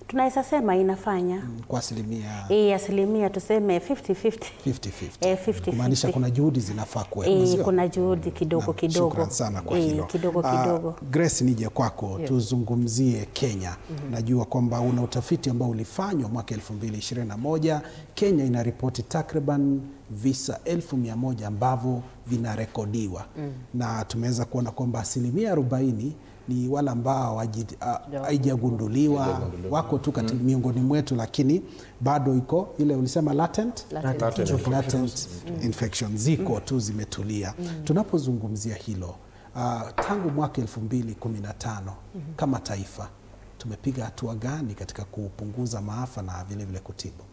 Tunaweza sema inafanya
kwa asilimia
asilimia tuseme 50-50.
50-50. Kumaanisha kuna juhudi zinafaa kuwekwa.
Kuna juhudi kidogo.
Shukrani sana kwa hilo.
Kidogo.
Grace, nije kwako. Tuzungumzie Kenya. Najua kwamba una utafiti ambao ulifanywa mwaka 2021. Kenya inaripoti takriban visa 1,100 ambavyo vinarekodiwa. Na tumeweza kuona kwamba 40% ni wale ambao haijagunduliwa, wako tu katika miongoni mwetu, lakini bado iko ile ulisema latent infection ziko tu zimetulia. Tunapozungumzia hilo, tangu mwaka 2015 kama taifa tumepiga hatua gani katika kupunguza maafa na vile vile kutibu?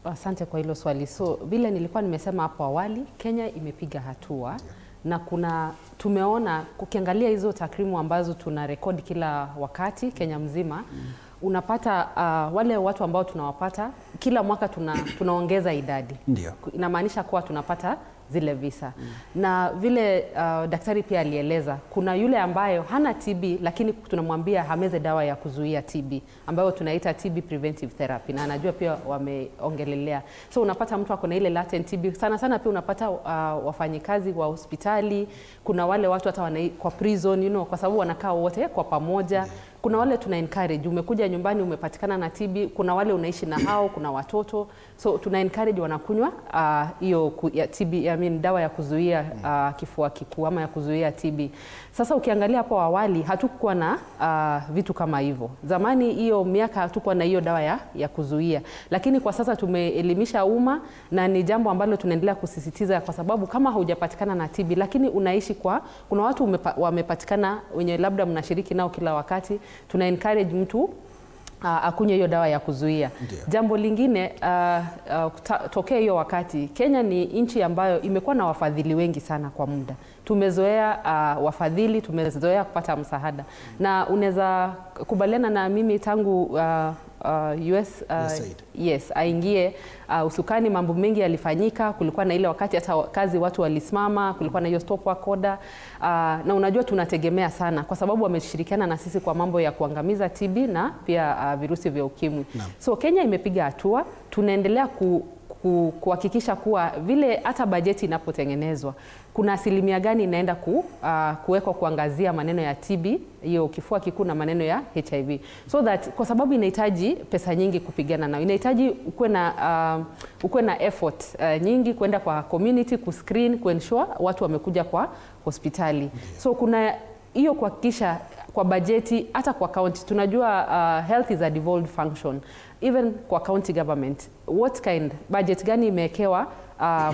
Asante kwa hilo swali. So vile nilikuwa nimesema hapo awali, Kenya imepiga hatua. Na tumeona kukiangalia hizo takrimu ambazo tuna rekodi kila wakati Kenya mzima, unapata wale watu ambao tunawapata kila mwaka tunaongeza idadi. Inamaanisha kuwa tunapata zile visa. Na vile daktari pia alieleza, kuna yule ambayo hana TB lakini tunamwambia hameze dawa ya kuzuia TB ambayo tunaita TB preventive therapy, na anajua pia wameongelelea. So unapata mtu ako na ile latent TB. Sana pia unapata wafanyikazi wa hospitali, kuna wale watu hata kwa prison, kwa sababu wanakaa wote kwa pamoja. Kuna wale tuna encourage, umekuja nyumbani umepatikana na TB, kuna wale unaishi na hao, kuna watoto. So tuna encourage wanakunywa hiyo TB, dawa ya kuzuia kifua kikuu ama ya kuzuia TB. Sasa ukiangalia hapo awali hatukuwa na vitu kama hivyo. Zamani hiyo miaka hatukuwa na hiyo dawa ya kuzuia. Lakini kwa sasa tumeelimisha umma na ni jambo ambalo tunaendelea kusisitiza, kwa sababu kama haujapatikana na TB lakini unaishi kuna watu wamepatikana wenye labda mnashiriki nao kila wakati, tuna encourage mtu akunywe hiyo dawa ya kuzuia. Jambo lingine, tokea hiyo wakati, Kenya ni nchi ambayo imekuwa na wafadhili wengi sana kwa muda. Tumezoea wafadhili, tumezoea kupata msaada. Na unaweza kubaliana na mimi tangu US aingie usukani, mambo mengi yalifanyika. Kulikuwa na ile wakati hata kazi watu walisimama, kulikuwa na hiyo stop work order. Na unajua tunategemea sana kwa sababu wameshirikiana na sisi kwa mambo ya kuangamiza TB na pia virusi vya ukimwi. So Kenya imepiga hatua, tunaendelea kuhakikisha kuwa vile hata bajeti inapotengenezwa kuna asilimia gani inaenda kuwekwa kuangazia maneno ya TB, hiyo kifua kikuu na maneno ya HIV. So that kwa sababu inahitaji pesa nyingi kupigana nao. Inahitaji ukuwe na effort nyingi kwenda kwa community kuscreen, kuensure watu wamekuja kwa hospitali. So kuna hiyo kuhakikisha kwa bajeti, hata kwa county. Tunajua health is a devolved function. Even kwa county government, what kind budget gani imewekewa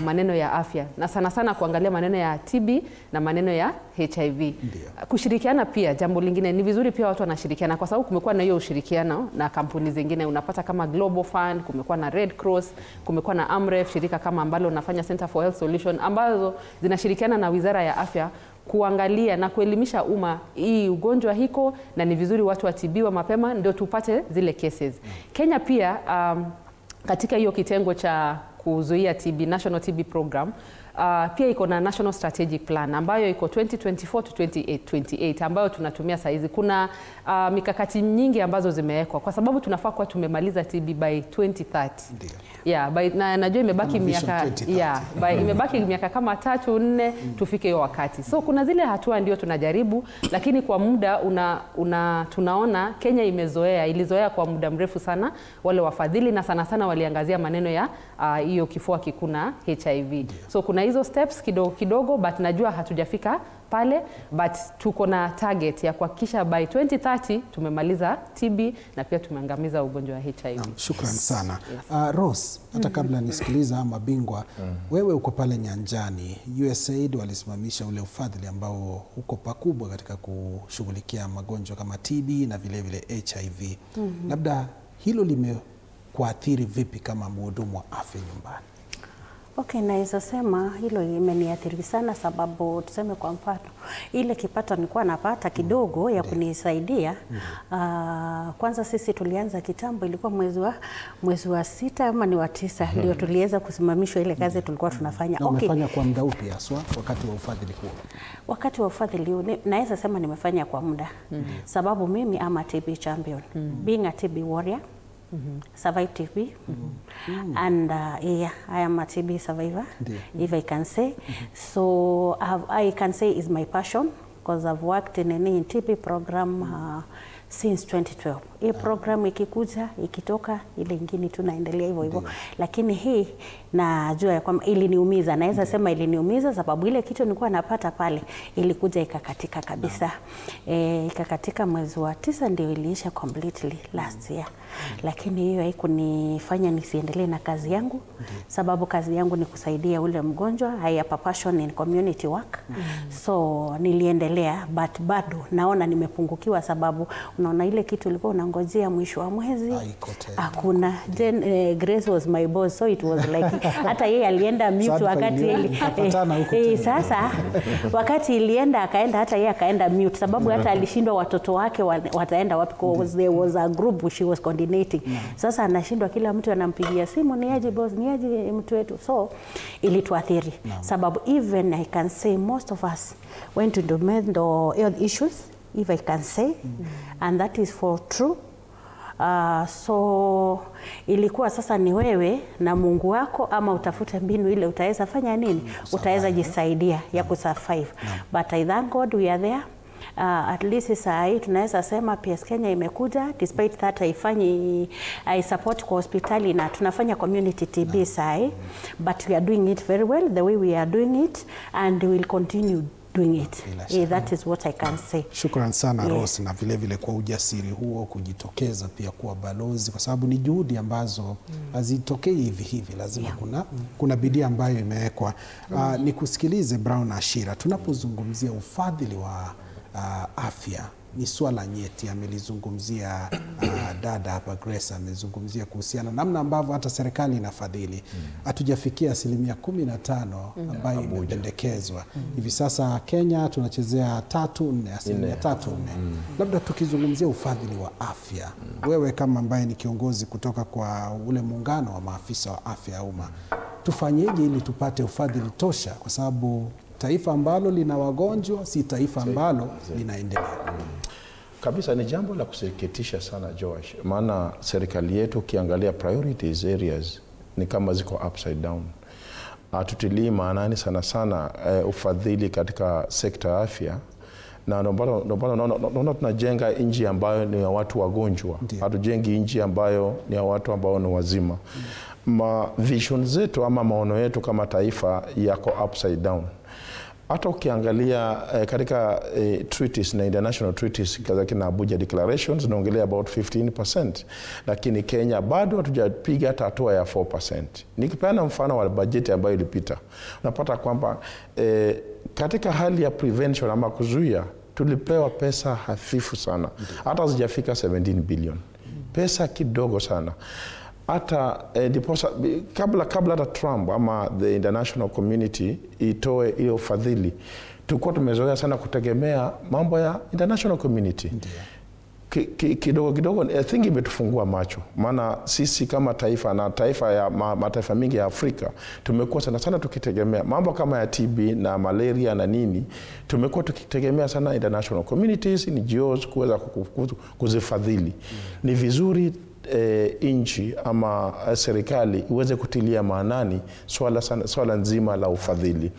maneno ya afya, na sana kuangalia maneno ya TB na maneno ya HIV. Kushirikiana pia, jambo lingine ni vizuri pia watu wanashirikiana, kwa sababu kumekuwa na hiyo ushirikiano na kampuni zingine. Unapata kama Global Fund, kumekuwa na Red Cross, kumekuwa na Amref, shirika kama ambalo unafanya Center for Health Solution, ambazo zinashirikiana na Wizara ya Afya kuangalia na kuelimisha umma hii ugonjwa hiko, na ni vizuri watu watibiwa mapema ndio tupate zile cases. Kenya pia katika hiyo kitengo cha kuzuia TB, National TB Program, pia iko na National Strategic Plan ambayo iko 2024 to 2028 ambayo tunatumia saizi. Kuna mikakati nyingi ambazo zimewekwa kwa sababu tunafaa kuwa tumemaliza TB by 2030. Ndiyo. Yeah, najua imebaki miaka imebaki miaka kama 3-4 tufike hiyo wakati. So kuna zile hatua ndio tunajaribu, lakini kwa muda tunaona Kenya ilizoea kwa muda mrefu sana wale wafadhili, na sana sana waliangazia maneno ya hiyo kifua kikuu na HIV. So kuna hizo steps kidogo but najua hatujafika pale, but tuko na target ya kuhakikisha by 2030 tumemaliza TB na pia tumeangamiza ugonjwa wa HIV.
Shukrani sana. Rose, hata kabla nisikiliza mabingwa, wewe uko pale nyanjani. USAID walisimamisha ule ufadhili ambao uko pakubwa katika kushughulikia magonjwa kama TB na vile vile HIV. Labda hilo limekuathiri vipi kama mhudumu wa afya nyumbani?
Okay, naweza sema hilo imeniathiri sana, sababu tuseme kwa mfano ile kipato nilikuwa napata kidogo ya kunisaidia. Kwanza sisi tulianza kitambo, ilikuwa mwezi wa 6 ama ni wa 9 ndio tuliweza kusimamishwa ile kazi tulikuwa tunafanya.
Na umefanya kwa muda upi haswa wakati wa ufadhili huo? Wakati
wa ufadhili naweza sema nimefanya kwa muda. Sababu mimi ama TB champion, being a TB warrior. Survive TB, and yeah, I am a TB survivor, if I can say. So I can say is my passion, because I've worked in an TB program since 2012. Hii program ikikuja, ikitoka, ile ingine tunaendelea hivyo hivyo. Lakini hii najua ya kwamba iliniumiza, naweza sema iliniumiza sababu ile kitu nilikuwa napata pale ilikuja ikakatika kabisa. Ikakatika mwezi wa 9 ndio iliisha completely last year. Lakini hiyo haikunifanya nisiendelee na kazi yangu, sababu kazi yangu ni kusaidia ule mgonjwa. I have a passion in community work. So niliendelea, but bado naona nimepungukiwa, sababu unaona ile kitu ilikuwa unangojea mwisho wa mwezi hakuna. Grace was my boss, so it was like hata yeye alienda mute wakati sasa wakati ilienda akaenda, hata yeye akaenda mute, sababu hata alishindwa watoto wake wataenda wapi, because there was a group she was coordinating. Sasa anashindwa, kila mtu anampigia simu, ni aje boss, ni aje mtu wetu. So ilituathiri, sababu even I can say most of us went into mental health issues, if I can say, and that is for true. So ilikuwa sasa ni wewe na Mungu wako, ama utafute mbinu ile utaweza fanya nini, utaweza jisaidia ya kusurvive. But I thank God we are there. At least saa hii tunaweza sema PS Kenya imekuja, despite that I support kwa hospitali na tunafanya community TB saa hii, but we are doing it very well the way we are doing it, and we will continue doing it. That is what I can say.
Shukran sana Rose, na vile vile kwa ujasiri huo kujitokeza pia kuwa balozi, kwa sababu ni juhudi ambazo hazitokei hivi hivi, lazima kuna bidii ambayo imewekwa. Nikusikilize Brown Ashira, tunapozungumzia ufadhili wa afya ni swala nyeti. Amelizungumzia dada hapa Grace, amezungumzia kuhusiana namna ambavyo hata serikali inafadhili. Hatujafikia 15% ambayo imependekezwa. Hivi sasa Kenya tunachezea 3-4%. Labda tukizungumzia ufadhili wa afya, wewe kama ambaye ni kiongozi kutoka kwa ule muungano wa maafisa wa afya ya umma, tufanyeje ili tupate ufadhili tosha, kwa sababu taifa ambalo lina wagonjwa si taifa ambalo linaendelea?
Kabisa ni jambo la kusikitisha sana Josh, maana serikali yetu ukiangalia priorities areas ni kama ziko upside down. Tutilii maanani sana ufadhili katika sekta ya afya, na ndio tunajenga nchi ambayo ni ya watu wagonjwa. Hatujengi nchi ambayo ni ya watu ambao ni wazima. Vision zetu ama maono yetu kama taifa yako upside down. Hata ukiangalia katika treaties na international treaties kama Abuja declarations naongelea about 15%, lakini Kenya bado hatujapiga hata hatua ya 4%. Nikipeana mfano wa bajeti ambayo ilipita, unapata kwamba katika hali ya prevention ama kuzuia tulipewa pesa hafifu sana, hata hazijafika 17 billion. Pesa kidogo sana. Hata kabla hata Trump ama the international community itoe ile ufadhili, tulikuwa tumezoea sana kutegemea mambo ya international community. kidogo kidogo I think imetufungua macho, maana sisi kama taifa na taifa ya mataifa mengi ya Afrika tumekuwa sana sana tukitegemea mambo kama ya TB na malaria na nini, tumekuwa tukitegemea sana international communities, NGOs kuweza kuzifadhili. Ni vizuri nchi ama serikali iweze kutilia maanani swala nzima la ufadhili.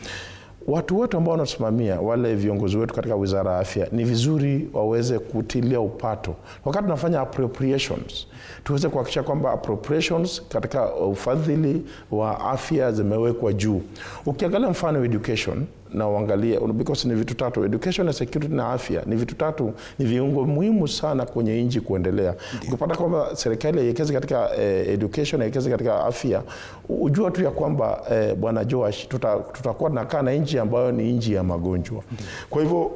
Watu wote ambao wanasimamia, wale viongozi wetu katika Wizara ya Afya, ni vizuri waweze kutilia upato wakati tunafanya appropriations, tuweze kuhakikisha kwamba appropriations katika ufadhili wa afya zimewekwa juu. Ukiangalia mfano education na uangalie, because ni vitu tatu, education na security na afya ni vitu tatu, ni viungo muhimu sana kwenye nchi kuendelea. Ukipata kwamba serikali haiwekezi katika education, haiwekezi katika afya, ujua tu ya kwamba Bwana Joash, tutakuwa tunakaa na nchi ambayo ni nchi ya magonjwa. Kwa hivyo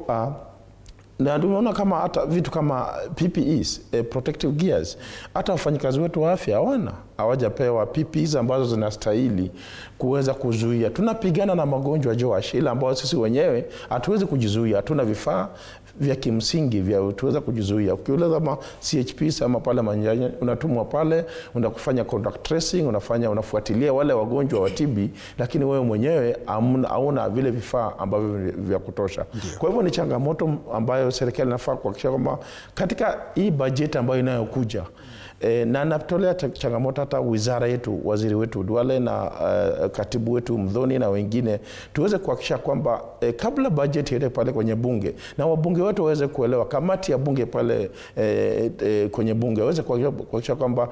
na tunaona kama hata vitu kama PPEs, protective gears, hata wafanyikazi wetu wa afya hawajapewa PPEs ambazo zinastahili kuweza kuzuia. Tunapigana na magonjwa Joash, ila ambao sisi wenyewe hatuwezi kujizuia, hatuna vifaa vya kimsingi vya tuweza kujizuia. Ukiuliza kama CHPs ama pale manjanya, unatumwa pale, unakufanya contact tracing, unafuatilia wale wagonjwa wa TB, lakini wewe mwenyewe hauna vile vifaa ambavyo vya kutosha. Kwa hivyo ni changamoto ambayo serikali inafaa kuhakikisha kwamba katika hii budget ambayo inayokuja, na natolea changamoto hata wizara yetu, waziri wetu Duale na katibu wetu Mdhoni na wengine, tuweze kuhakikisha kwamba kabla budget ile pale kwenye bunge, na wabunge wetu waweze kuelewa, kamati ya bunge pale kwenye bunge waweze kuhakikisha kwamba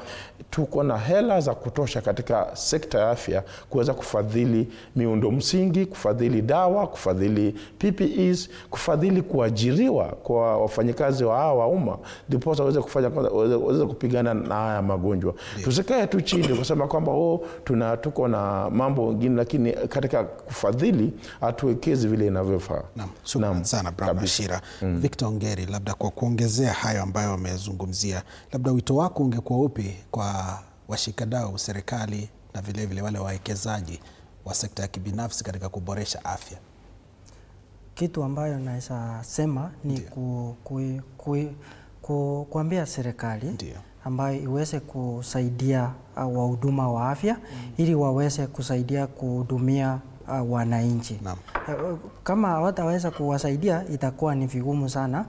tuko na hela za kutosha katika sekta ya afya kuweza kufadhili miundo msingi, kufadhili dawa, kufadhili PPEs, kufadhili kuajiriwa kwa wafanyikazi wa hawa umma, ndipo waweze kupigana na haya magonjwa. Tusikae tu chini kusema kwamba tuko na mambo mengine, lakini katika kufadhili hatuwekezi vile inavyofaa.
Naam, shukrani sana Brown Ashira. Victor Ongeri, labda kwa kuongezea hayo ambayo wamezungumzia, labda wito wako ungekuwa upi kwa washikadau, serikali na vile vile wale wawekezaji wa sekta ya kibinafsi katika kuboresha afya?
Kitu ambayo naweza sema ni kuambia serikali ambayo iweze kusaidia wahuduma wa afya ili waweze kusaidia kuhudumia wananchi. Kama hawataweza kuwasaidia, itakuwa ni vigumu sana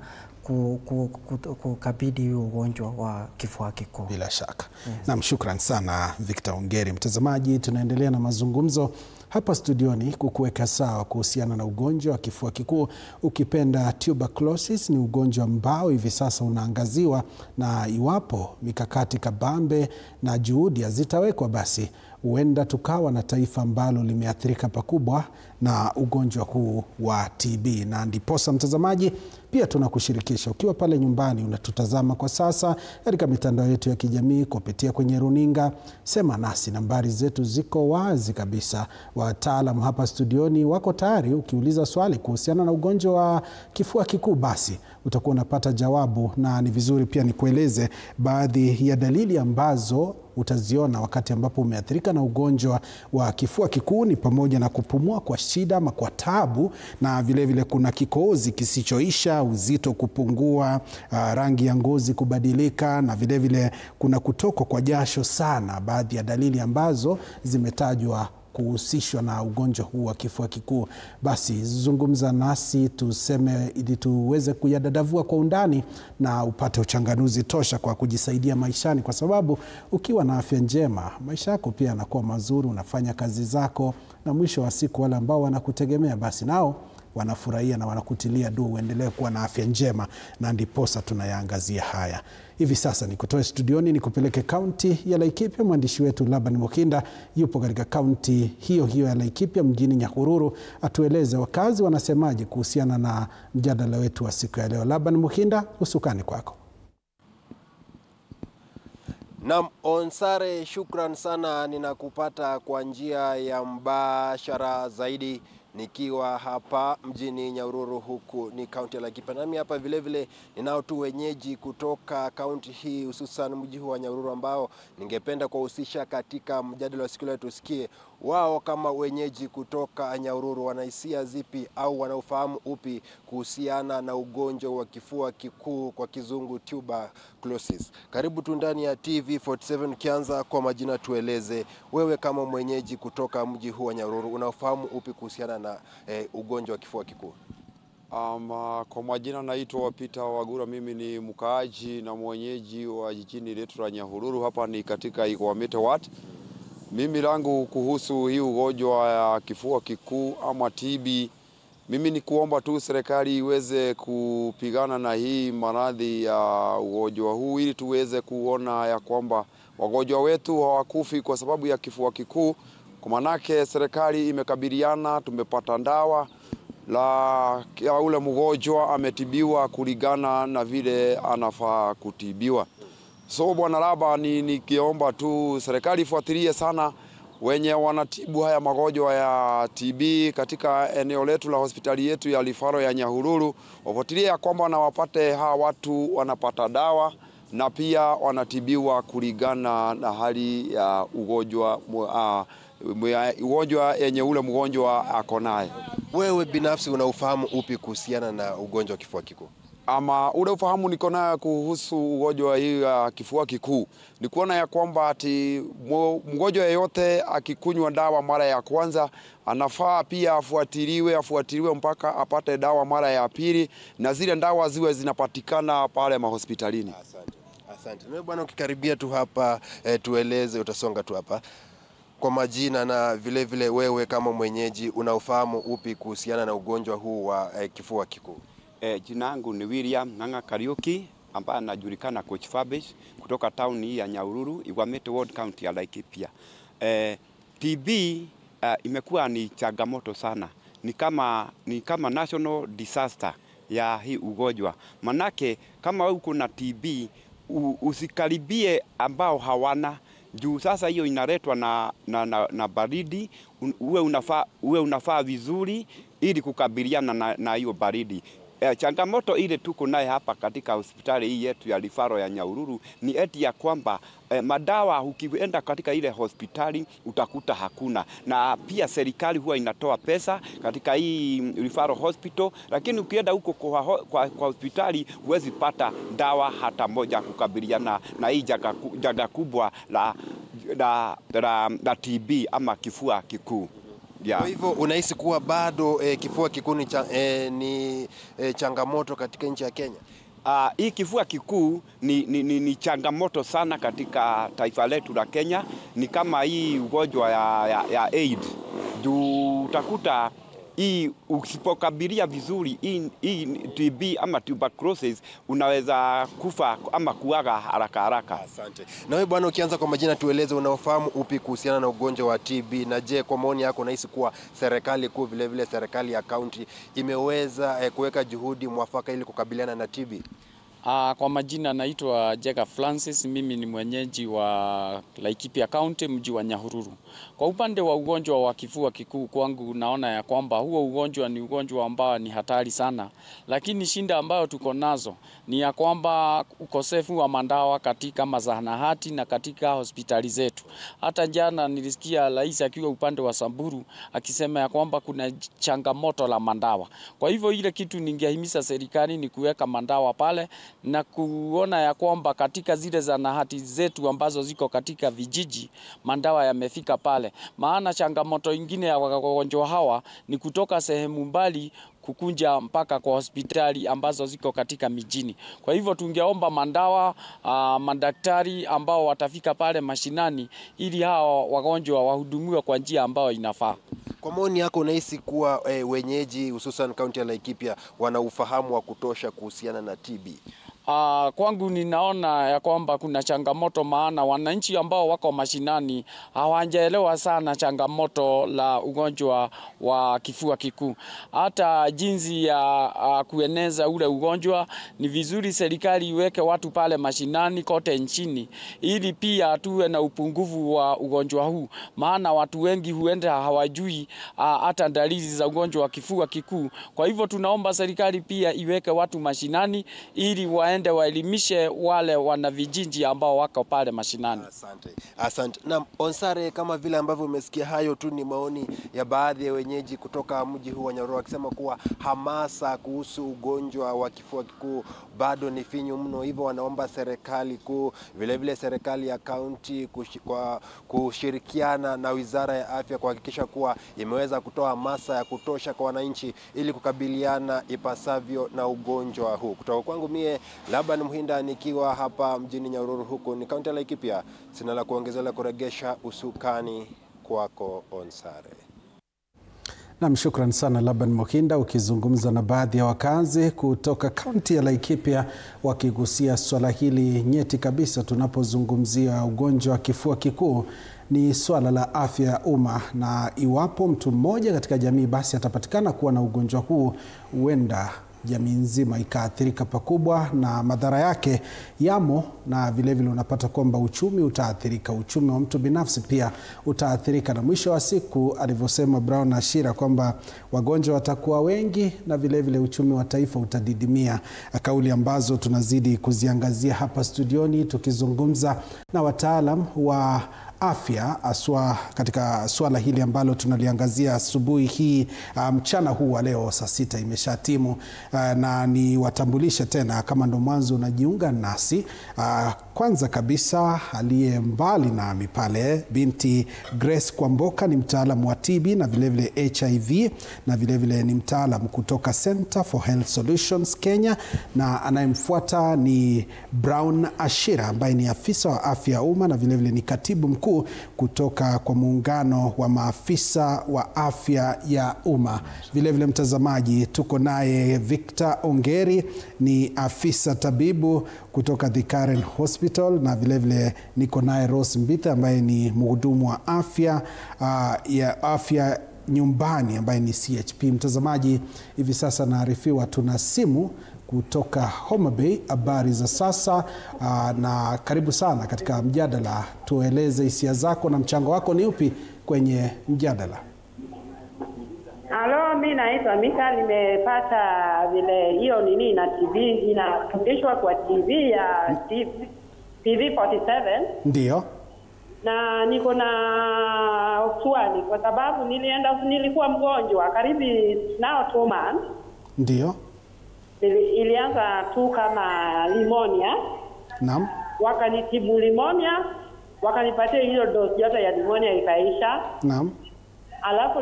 kukabidhi ugonjwa wa kifua kikuu.
Bila shaka. Naam, shukrani sana Victor Ongeri. Mtazamaji, tunaendelea na mazungumzo hapa studioni kukuweka sawa kuhusiana na ugonjwa wa kifua kikuu, ukipenda tuberculosis. Ni ugonjwa ambao hivi sasa unaangaziwa, na iwapo mikakati kabambe na juhudi zitawekwa, basi huenda tukawa na taifa ambalo limeathirika pakubwa na ugonjwa huu wa TB. Na ndiposa mtazamaji, pia tunakushirikisha ukiwa pale nyumbani unatutazama kwa sasa katika mitandao yetu ya kijamii, kupitia kwenye runinga, sema nasi. Nambari zetu ziko wazi kabisa. Wataalamu hapa studioni wako tayari. Ukiuliza swali kuhusiana na ugonjwa wa kifua kikuu, basi utakuwa unapata jawabu. Na ni vizuri pia nikueleze baadhi ya dalili ambazo utaziona wakati ambapo umeathirika na ugonjwa wa kifua kikuu. Ni pamoja na kupumua kwa shida ama kwa tabu, na vile vile kuna kikohozi kisichoisha, uzito kupungua, rangi ya ngozi kubadilika, na vile vile kuna kutokwa kwa jasho sana. Baadhi ya dalili ambazo zimetajwa kuhusishwa na ugonjwa huu wa kifua kikuu. Basi zungumza nasi tuseme, ili tuweze kuyadadavua kwa undani na upate uchanganuzi tosha kwa kujisaidia maishani, kwa sababu ukiwa na afya njema, maisha yako pia yanakuwa mazuri, unafanya kazi zako, na mwisho wa siku wale ambao wanakutegemea basi nao wanafurahia na wanakutilia dua uendelee kuwa na afya njema. Na ndiposa tunayaangazia haya hivi sasa. Nikutoe studioni nikupeleke kaunti ya Laikipia. Mwandishi wetu Laban Mukinda yupo katika kaunti hiyo hiyo ya Laikipia, mjini Nyahururu, atueleze wakazi wanasemaje kuhusiana na mjadala wetu wa siku ya leo. Laban Mukinda, usukani kwako.
Naam, Onsare, shukran sana. Ninakupata kwa njia ya mbashara zaidi nikiwa hapa mjini Nyahururu, huku ni kaunti ya Laikipia. Nami hapa vile vile ninao tu wenyeji kutoka kaunti hii, hususan mji huu wa Nyahururu, ambao ningependa kuhusisha katika mjadala wa siku leo. Tusikie wao kama wenyeji kutoka Nyahururu wanahisia zipi au wanaofahamu upi kuhusiana na ugonjwa wa kifua kikuu, kwa kizungu tuberculosis? Karibu tu ndani ya TV47. Kianza kwa majina, tueleze wewe kama mwenyeji kutoka mji huu wa Nyahururu unaofahamu upi kuhusiana na ugonjwa wa kifua kikuu?
Kwa majina naitwa Peter Wagura. Mimi ni mkaaji na mwenyeji wa jijini letu la Nyahururu. Hapa ni katika Igwamete Ward. Mimi langu kuhusu hii ugonjwa ya kifua kikuu ama TB, mimi ni kuomba tu serikali iweze kupigana na hii maradhi ya ugonjwa huu, ili tuweze kuona ya kwamba wagonjwa wetu hawakufi kwa sababu ya kifua kikuu. Kwa manake serikali imekabiliana, tumepata dawa la ule mgonjwa ametibiwa kulingana na vile anafaa kutibiwa. So bwana Laba, nikiomba tu serikali ifuatilie sana wenye wanatibu haya magonjwa ya TB katika eneo letu la hospitali yetu ya Rifaro ya Nyahururu. Wafuatilie ya kwamba na wapate hawa watu wanapata dawa na pia wanatibiwa kulingana na hali ya ugonjwa yenye ule mgonjwa ako naye.
Wewe binafsi unaufahamu upi kuhusiana na ugonjwa wa kifua kikuu?
Ule ufahamu niko nayo kuhusu ugonjwa hii ya kifua kikuu ni kuona ya kwamba ati mgonjwa yeyote akikunywa dawa mara ya kwanza anafaa pia afuatiliwe mpaka apate dawa mara ya pili, na zile dawa ziwe zinapatikana pale mahospitalini.
Asante. Wewe bwana, ukikaribia tu hapa tueleze, utasonga tu hapa kwa majina, na vile vile wewe kama mwenyeji unaofahamu upi kuhusiana na ugonjwa huu wa kifua kikuu?
Jina langu ni William Ng'ang'a Kariuki, ambaye anajulikana Coach Fabish kutoka town hii ya Nyahururu, Igwamete Ward, county ya Laikipia. TB imekuwa ni changamoto sana. Ni kama national disaster ya hii ugonjwa. Manake kama uko na TB usikaribie ambao hawana, juu sasa hiyo inaletwa na baridi. Uwe unafaa vizuri ili kukabiliana na hiyo baridi. Changamoto ile tuko naye hapa katika hospitali hii yetu ya Rifaro ya Nyahururu ni eti ya kwamba madawa ukienda katika ile hospitali utakuta hakuna, na pia serikali huwa inatoa pesa katika hii Rifaro Hospital, lakini ukienda huko kwa hospitali huwezi pata dawa hata moja kukabiliana na hii janga kubwa la TB ama kifua kikuu. Yeah.
Kwa hivyo unahisi kuwa bado kifua kikuu ni changamoto katika nchi ya Kenya?
Hii kifua kikuu ni changamoto sana katika taifa letu la Kenya. Ni kama hii ugonjwa ya AIDS. Juu utakuta hii usipokabilia vizuri hii TB ama tuberculosis unaweza kufa ama kuaga haraka.
Asante. Na wewe bwana, ukianza kwa majina, tueleze unaofahamu upi kuhusiana na ugonjwa wa TB, na je, kwa maoni yako unahisi kuwa serikali kuu vile vile serikali ya county imeweza kuweka juhudi mwafaka ili kukabiliana na TB?
Kwa majina naitwa Jega Francis, mimi ni mwenyeji wa Laikipia County, mji wa Nyahururu. Kwa upande wa ugonjwa wa kifua kikuu, kwangu naona ya kwamba huo ugonjwa ni ugonjwa ambao ni hatari sana, lakini shinda ambayo tuko nazo ni ya kwamba ukosefu wa madawa katika mazahanati na katika hospitali zetu. Hata jana nilisikia rais akiwa upande wa Samburu akisema ya kwamba kuna changamoto la madawa. Kwa hivyo ile kitu ningehimiza serikali ni kuweka madawa pale na kuona ya kwamba katika zile zahanati zetu ambazo ziko katika vijiji madawa yamefika pale. Maana changamoto ingine ya wagonjwa hawa ni kutoka sehemu mbali kukunja mpaka kwa hospitali ambazo ziko katika mijini. Kwa hivyo tungeomba madawa, madaktari ambao watafika pale mashinani ili hao wagonjwa wahudumiwe kwa njia ambayo inafaa.
Kwa maoni yako unahisi kuwa wenyeji hususan kaunti ya Laikipia wana ufahamu wa kutosha kuhusiana na TB?
Kwangu ninaona ya kwamba kuna changamoto, maana wananchi ambao wako mashinani hawajaelewa sana changamoto la ugonjwa wa kifua kikuu. Hata jinsi ya kueneza ule ugonjwa, ni vizuri serikali iweke watu pale mashinani kote nchini ili pia tuwe na upungufu wa ugonjwa huu, maana watu wengi huenda hawajui hata dalili za ugonjwa wa kifua kikuu. Kwa hivyo tunaomba serikali pia iweke watu mashinani ili waende waelimishe wale wana vijiji ambao wako pale mashinani.
Asante. Na Onsare, kama vile ambavyo umesikia, hayo tu ni maoni ya baadhi ya wenyeji kutoka mji huu wa Nyahururu wakisema kuwa hamasa kuhusu ugonjwa wa kifua kikuu bado ni finyu mno, hivyo wanaomba serikali kuu, vile vile serikali ya kaunti kushirikiana na Wizara ya Afya kuhakikisha kuwa imeweza kutoa hamasa ya kutosha kwa wananchi ili kukabiliana ipasavyo na ugonjwa huu. Kutoka kwangu mie Laban Muhinda nikiwa hapa mjini Nyahururu, huko ni kaunti ya Laikipia, sina la kuongezea la kuregesha usukani kwako Onsare.
Na shukran sana Laban Muhinda, ukizungumza na baadhi ya wakazi kutoka kaunti ya Laikipia wakigusia swala hili nyeti kabisa tunapozungumzia ugonjwa wa kifua kikuu. Ni swala la afya ya umma, na iwapo mtu mmoja katika jamii basi atapatikana kuwa na ugonjwa huu, huenda jamii nzima ikaathirika pakubwa, na madhara yake yamo, na vile vile unapata kwamba uchumi utaathirika, uchumi wa mtu binafsi pia utaathirika, na mwisho wa siku alivyosema Brown Ashira kwamba wagonjwa watakuwa wengi na vile vile uchumi wa taifa utadidimia, kauli ambazo tunazidi kuziangazia hapa studioni tukizungumza na wataalam wa afya aswa katika swala hili ambalo tunaliangazia asubuhi hii. Mchana huu wa leo saa 6 imeshatimu, na ni watambulishe tena kama ndo mwanzo unajiunga nasi. Kwanza kabisa aliye mbali nami pale binti Grace Kwamboka, ni mtaalamu wa TB na vile vile HIV, na vile vile ni mtaalamu kutoka Center for Health Solutions Kenya, na anayemfuata ni Brown Ashira ambaye ni afisa wa afya ya umma na vile vile ni katibu mkuu kutoka kwa muungano wa maafisa wa afya ya umma. Vile vile mtazamaji, tuko naye Victor Ongeri, ni afisa tabibu kutoka The Karen Hospital, na vile vile niko naye Rose Mbita ambaye ni mhudumu wa afya ya afya nyumbani ambaye ni CHP. Mtazamaji, hivi sasa naarifiwa tuna simu kutoka Homa Bay. Habari za sasa, na karibu sana katika mjadala. Tueleze hisia zako na mchango wako ni upi kwenye mjadala.
Halo, mimi naitwa Mika. Nimepata vile hiyo nini na TV inafundishwa kwa TV ya TV47.
Ndio.
Na niko na swali kwa sababu nilikuwa mgonjwa karibu now 2 months.
Ndio.
Ilianza tu kama pneumonia.
Naam.
Wakanitibu pneumonia, wakanipatia hiyo dose yote ya pneumonia ikaisha.
Naam.
Alafu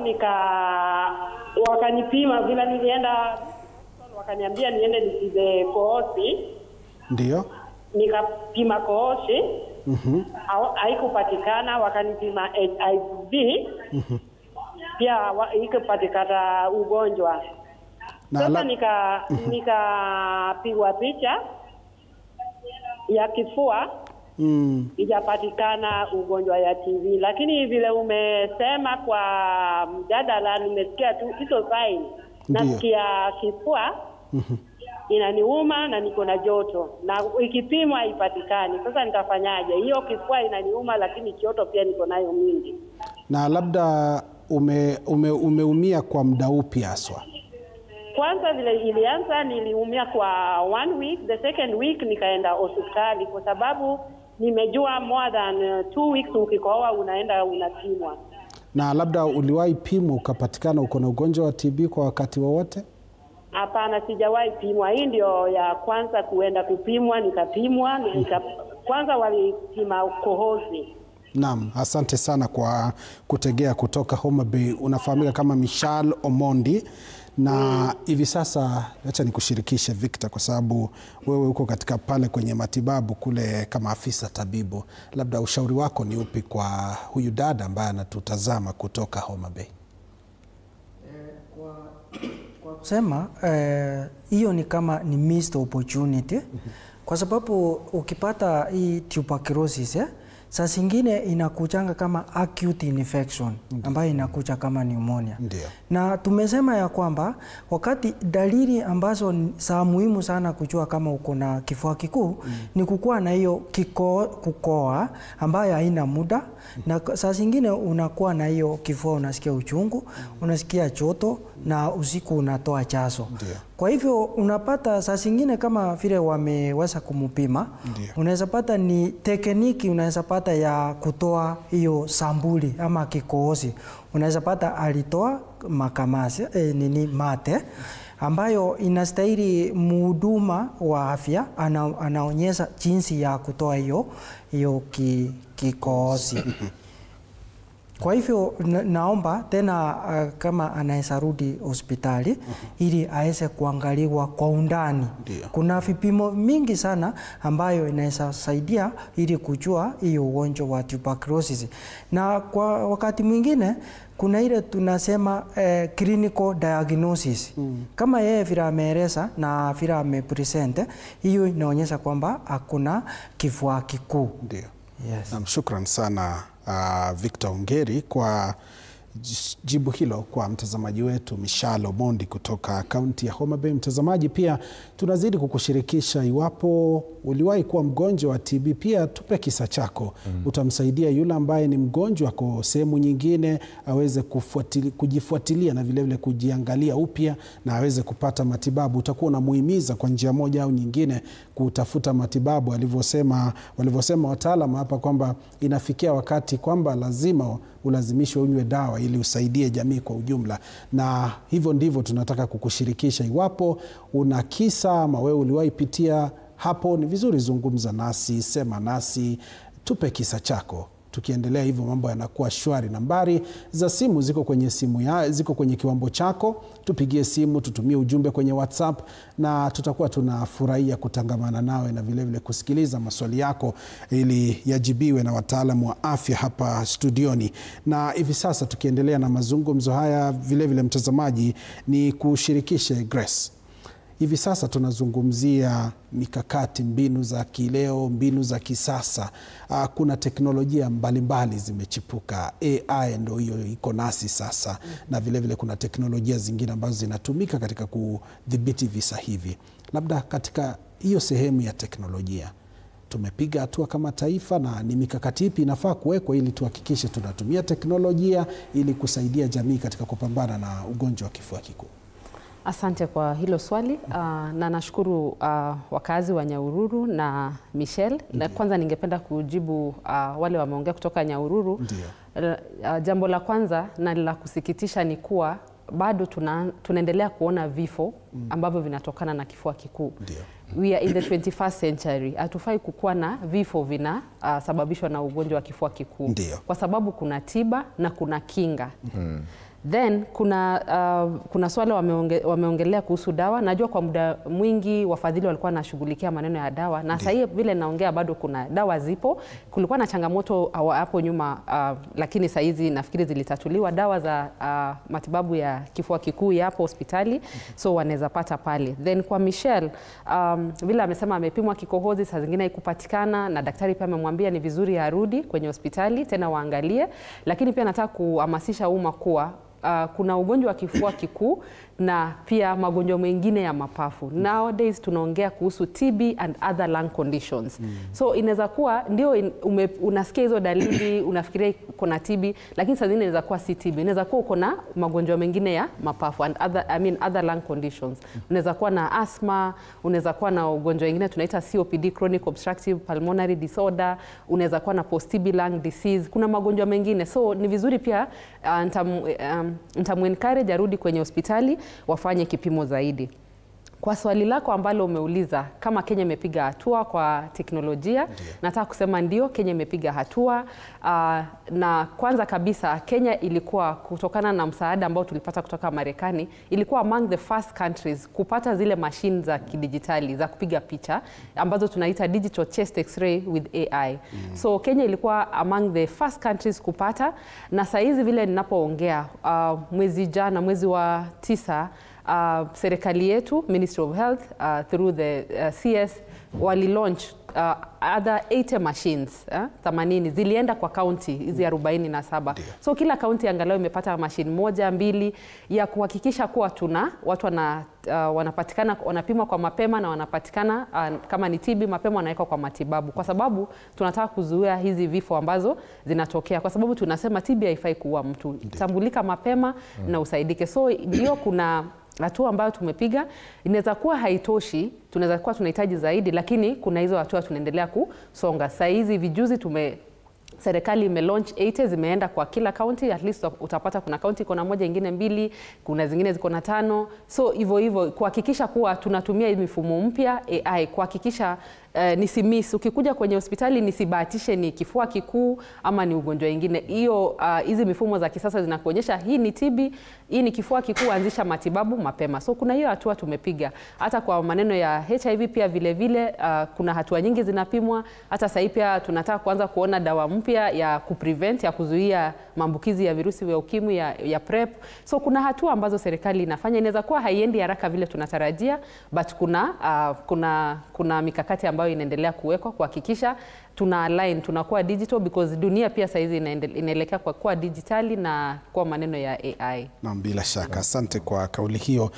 wakanipima vile nilienda, wakaniambia niende nisize kohozi.
Ndio.
Nikapima kohozi. Haikupatikana, wakanipima HIV. Pia haikupatikana ugonjwa. Sasa nikapigwa picha ya kifua, ijapatikana ugonjwa ya TB. Lakini vile umesema kwa mjadala, nimesikia tu hizo sign. Nasikia kifua inaniuma na niko na joto, na ikipimwa haipatikani. Sasa nitafanyaje? Hiyo kifua inaniuma lakini joto pia niko nayo mingi.
Na labda umeumia kwa muda upi haswa?
Kwanza vile ilianza niliumia kwa 1 week, the second week nikaenda hospitali kwa sababu nimejua more than 2 weeks ukikohoa unaenda unapimwa.
Na labda uliwahi pimwa ukapatikana uko na ugonjwa wa TB kwa wakati wowote?
Hapana, sijawahi pimwa. Hii ndio ya kwanza kuenda kupimwa, nikapimwa, kwanza walipima kohozi.
Naam, asante sana kwa kutegea kutoka Homa Bay. Unafahamika kama Michelle Omondi, na hivi sasa acha nikushirikishe Victor, kwa sababu wewe uko katika pale kwenye matibabu kule kama afisa tabibu. Labda ushauri wako ni upi kwa huyu dada ambaye anatutazama kutoka Homa Bay?
Kwa kusema hiyo ni kama ni missed opportunity, kwa sababu ukipata hii tuberculosis saa zingine inakuchanga kama acute infection ambayo inakucha kama pneumonia.
Ndiyo. Na
tumesema ya kwamba wakati dalili ambazo saa muhimu sana kujua kama uko na kifua kikuu ni kukuwa na hiyo kukoa ambayo haina muda, na saa zingine unakuwa na hiyo kifua unasikia uchungu, unasikia joto na usiku unatoa jasho. Kwa hivyo unapata saa zingine kama vile wameweza kumupima, unaweza pata ni tekniki, unaweza pata ya kutoa hiyo sambuli ama kikohozi. Unaweza pata alitoa makamasi, mate ambayo inastahili mhuduma wa afya anaonyesha jinsi ya kutoa hiyo kikohozi. Kwa hivyo naomba tena kama anaweza rudi hospitali ili aweze kuangaliwa kwa undani. Kuna vipimo mingi sana ambayo inaweza saidia ili kujua hiyo ugonjwa wa tuberculosis. Na kwa wakati mwingine kuna ile tunasema clinical diagnosis. Kama yeye vile ameeleza na vile amepresent, hiyo inaonyesha kwamba hakuna kifua kikuu.
Ndio. Yes. Shukran sana Victor Ongeri kwa jibu hilo kwa mtazamaji wetu Mishalo Mondi kutoka kaunti ya Homa Bay. Mtazamaji, pia tunazidi kukushirikisha, iwapo uliwahi kuwa mgonjwa wa TB, pia tupe kisa chako. Utamsaidia yule ambaye ni mgonjwa kwa sehemu nyingine aweze kujifuatilia na vile vile kujiangalia upya na aweze kupata matibabu. Utakuwa unamuhimiza kwa njia moja au nyingine kutafuta matibabu. Walivyosema wataalamu hapa kwamba inafikia wakati kwamba lazima ulazimishwe unywe dawa ili usaidie jamii kwa ujumla, na hivyo ndivyo tunataka kukushirikisha. Iwapo una kisa ama wewe uliwahi pitia hapo, ni vizuri zungumza nasi, sema nasi, tupe kisa chako. Tukiendelea hivyo mambo yanakuwa shwari. Nambari za simu ziko kwenye kiwambo chako. Tupigie simu, tutumie ujumbe kwenye WhatsApp, na tutakuwa tunafurahia kutangamana nawe na vile vile kusikiliza maswali yako ili yajibiwe na wataalamu wa afya hapa studioni. Na hivi sasa tukiendelea na mazungumzo haya, vile vile mtazamaji, ni kushirikishe Grace. Hivi sasa tunazungumzia mikakati, mbinu za kileo, mbinu za kisasa. Kuna teknolojia mbalimbali zimechipuka. AI ndio hiyo iko nasi sasa, na vile vile kuna teknolojia zingine ambazo zinatumika katika kudhibiti visa hivi. Labda katika hiyo sehemu ya teknolojia tumepiga hatua kama taifa, na ni mikakati ipi inafaa kuwekwa ili tuhakikishe tunatumia teknolojia ili kusaidia jamii katika kupambana na ugonjwa wa kifua kikuu?
Asante kwa hilo swali na nashukuru wakazi wa Nyahururu na Michelle. Na kwanza ningependa kujibu wale wameongea kutoka Nyahururu. Jambo la kwanza na la kusikitisha ni kuwa bado tunaendelea kuona vifo ambavyo vinatokana na kifua kikuu. We are in the 21st century. Hatufai kukuwa na vifo vinasababishwa na ugonjwa wa kifua kikuu, kwa sababu kuna tiba na kuna kinga. Then kuna swala wameongelea kuhusu dawa. Najua kwa muda mwingi wafadhili walikuwa wanashughulikia maneno ya dawa, na sasa vile naongea bado kuna dawa zipo. Kulikuwa na changamoto hapo nyuma, lakini sasa hizi nafikiri zilitatuliwa. Dawa za matibabu ya kifua kikuu yapo hospitali, so wanaweza pata pale. Then kwa Michelle, vile amesema amepimwa kikohozi, saa zingine haikupatikana, na daktari pia amemwambia ni vizuri arudi kwenye hospitali tena waangalie. Lakini pia nataka kuhamasisha umma kuwa kuna ugonjwa wa kifua kikuu na pia magonjwa mengine ya mapafu. Nowadays tunaongea kuhusu TB and other lung conditions. So inaweza kuwa ndio unasikia hizo dalili, unafikiria kuna TB, lakini saa zingine inaweza kuwa si TB. Inaweza kuwa uko na magonjwa mengine ya mapafu and other lung conditions. Unaweza kuwa na asthma, unaweza kuwa na ugonjwa mwingine tunaita COPD, chronic obstructive pulmonary disorder, unaweza kuwa na post-TB lung disease. Kuna magonjwa mengine. So ni vizuri pia nitamu-encourage arudi kwenye hospitali wafanye kipimo zaidi. Kwa swali lako ambalo umeuliza kama Kenya imepiga hatua kwa teknolojia, nataka kusema ndio, Kenya imepiga hatua. Na kwanza kabisa Kenya ilikuwa, kutokana na msaada ambao tulipata kutoka Marekani, ilikuwa among the first countries kupata zile machine za kidijitali za kupiga picha ambazo tunaita digital chest x-ray with AI. So Kenya ilikuwa among the first countries kupata, na saa hizi vile ninapoongea mwezi wa 9 serikali yetu, Ministry of Health through the CS wali launch other 80 machines 80 zilienda kwa county hizi 47. So kila county angalau imepata machine moja mbili ya kuhakikisha kuwa watu wanapatikana, wanapimwa kwa mapema na wanapatikana kama ni TB mapema wanawekwa kwa matibabu, kwa sababu tunataka kuzuia hizi vifo ambazo zinatokea, kwa sababu tunasema TB haifai kuua mtu. Tambulika mapema na usaidike. So ndio kuna hatua ambayo tumepiga. Inaweza kuwa haitoshi, tunaweza kuwa tunahitaji zaidi, lakini kuna hizo hatua tunaendelea kusonga. Sasa hizi vijuzi serikali imelaunch 80 zimeenda kwa kila county. At least utapata kuna county kuna moja, ingine 2, kuna zingine ziko na 5. So hivyo kuhakikisha kuwa tunatumia hii mifumo mpya AI kuhakikisha nisimiss ukikuja kwenye hospitali nisibahatishe ni kifua kikuu ama ni ugonjwa mwingine. Hiyo hizi mifumo za kisasa zinakuonyesha hii ni TB, hii ni kifua kikuu, anzisha matibabu mapema. So kuna hiyo hatua tumepiga. Hata kwa maneno ya HIV pia vile kuna hatua nyingi zinapimwa. Hata sasa pia tunataka kuanza kuona dawa mpya ya kuprevent, ya kuzuia maambukizi ya virusi vya ukimwi ya PrEP. So kuna hatua ambazo serikali inafanya. Inaweza kuwa haiendi haraka vile tunatarajia, but kuna mikakati ambayo inaendelea kuwekwa kuhakikisha tuna align, tunakuwa digital, because dunia pia saizi inaelekea kwa kuwa digitali na kwa maneno ya AI.
Na bila shaka, asante kwa kauli hiyo.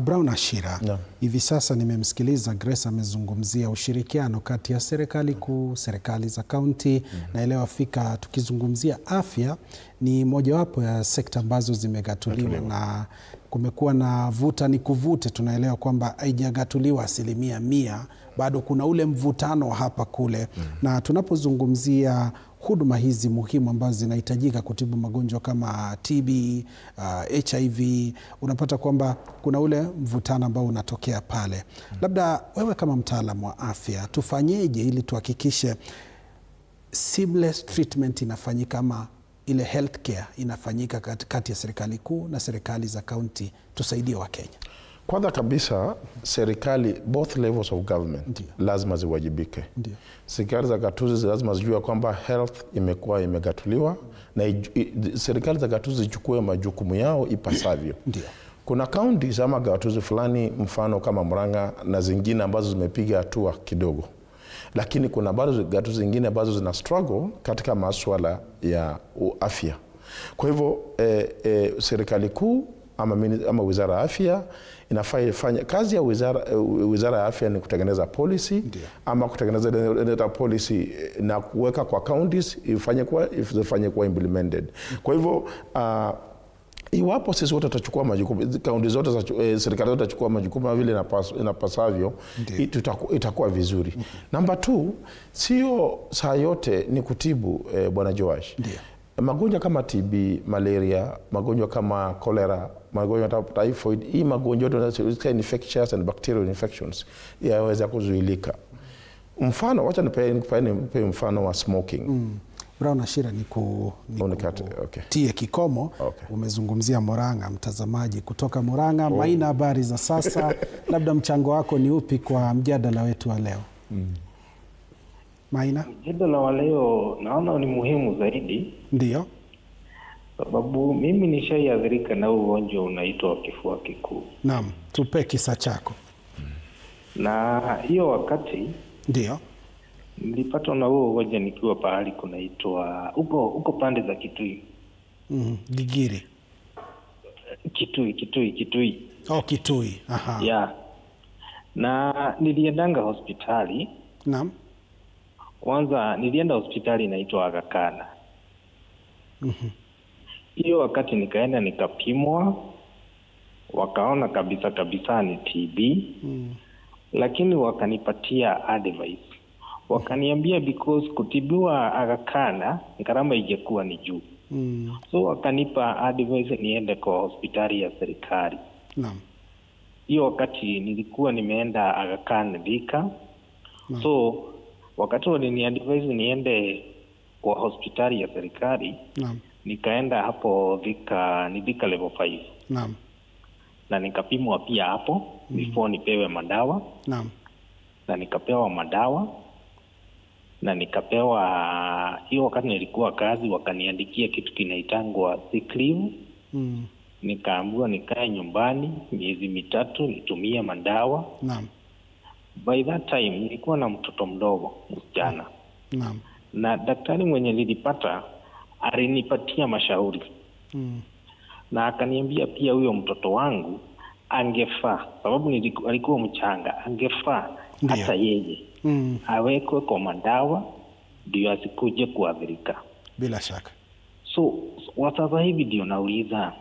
Brown Ashira, hivi sasa nimemsikiliza Grace amezungumzia ushirikiano kati ya serikali kuu, serikali za kaunti, naelewa fika tukizungumzia afya ni mojawapo ya sekta ambazo zimegatuliwa na kumekuwa na vuta ni kuvute. Tunaelewa kwamba haijagatuliwa 100%, bado kuna ule mvutano hapa kule. Na tunapozungumzia huduma hizi muhimu ambazo zinahitajika kutibu magonjwa kama TB, HIV, unapata kwamba kuna ule mvutano ambao unatokea pale. Labda wewe kama mtaalamu wa afya, tufanyeje ili tuhakikishe seamless treatment inafanyika ama ile healthcare inafanyika kati ya serikali kuu na serikali za kaunti, tusaidie wa Kenya?
Kwanza kabisa, serikali, both levels of government, lazima ziwajibike. Serikali za gatuzi lazima zijue kwamba health imekuwa imegatuliwa na serikali za gatuzi zichukue majukumu yao ipasavyo. Kuna counties ama gatuzi fulani, mfano kama Murang'a na zingine ambazo zimepiga hatua kidogo, lakini kuna bado gatuzi zingine ambazo zina struggle katika masuala ya afya. Kwa hivyo serikali kuu ama wizara ya afya inafaa ifanye kazi ya wizara ya afya ni kutengeneza policy ama kutengeneza policy na kuweka kwa counties ifanye kuwa implemented. Kwa hivyo iwapo sisi wote tutachukua majukumu, kaunti zote serikali zote tutachukua majukumu vile inapasavyo, itakuwa vizuri. Number 2, sio saa yote ni kutibu Bwana Joash. Magonjwa kama TB, malaria, magonjwa kama cholera, magonjwa kama typhoid, hii magonjwa yote infectious and bacterial infections yaweza kuzuilika. Mfano, wacha nipe mfano wa smoking.
Brown Ashira, tie kikomo. Umezungumzia Murang'a, mtazamaji kutoka Murang'a. Maina, habari za sasa? Labda mchango wako ni upi kwa mjadala wetu wa leo? Maina?
Mjadala wa leo naona ni muhimu zaidi.
Ndio.
Sababu mimi nishaiathirika na ugonjwa unaitwa kifua kikuu.
Naam, tupe kisa chako.
Na hiyo wakati
ndio
nilipatwa na huo ugonjwa nikiwa pahali kunaitwa uko pande za Kitui.
Gigiri.
Kitui.
Oh, Kitui. Aha.
Yeah. Na niliendanga hospitali.
Naam.
Kwanza nilienda hospitali inaitwa Aga Khan. Hiyo wakati nikaenda nikapimwa, wakaona kabisa ni TB. Lakini wakanipatia advice. Wakaniambia because kutibiwa Aga Khan gharama ingekuwa ni juu. So wakanipa advice niende kwa hospitali ya serikali.
Naam.
Hiyo wakati nilikuwa nimeenda Aga Khan Thika. So wakati waliniadvise niende kwa hospitali ya serikali, nikaenda hapo Thika level 5.
Naam.
Na nikapimwa pia hapo before nipewe madawa.
Naam.
Na nikapewa madawa na nikapewa, hiyo wakati nilikuwa kazi wakaniandikia kitu kinaitangwa sick leave. Nikaambiwa nikae nyumbani miezi 3 nitumie madawa.
Naam.
By that time nilikuwa na mtoto mdogo msichana.
Naam.
Na daktari mwenye nilipata alinipatia mashauri. Na akaniambia pia huyo mtoto wangu angefaa, sababu alikuwa mchanga, angefaa hata yeye awekwe kwa madawa ndio asikuje kuathirika.
Bila shaka.
So sasa hivi ndio nauliza,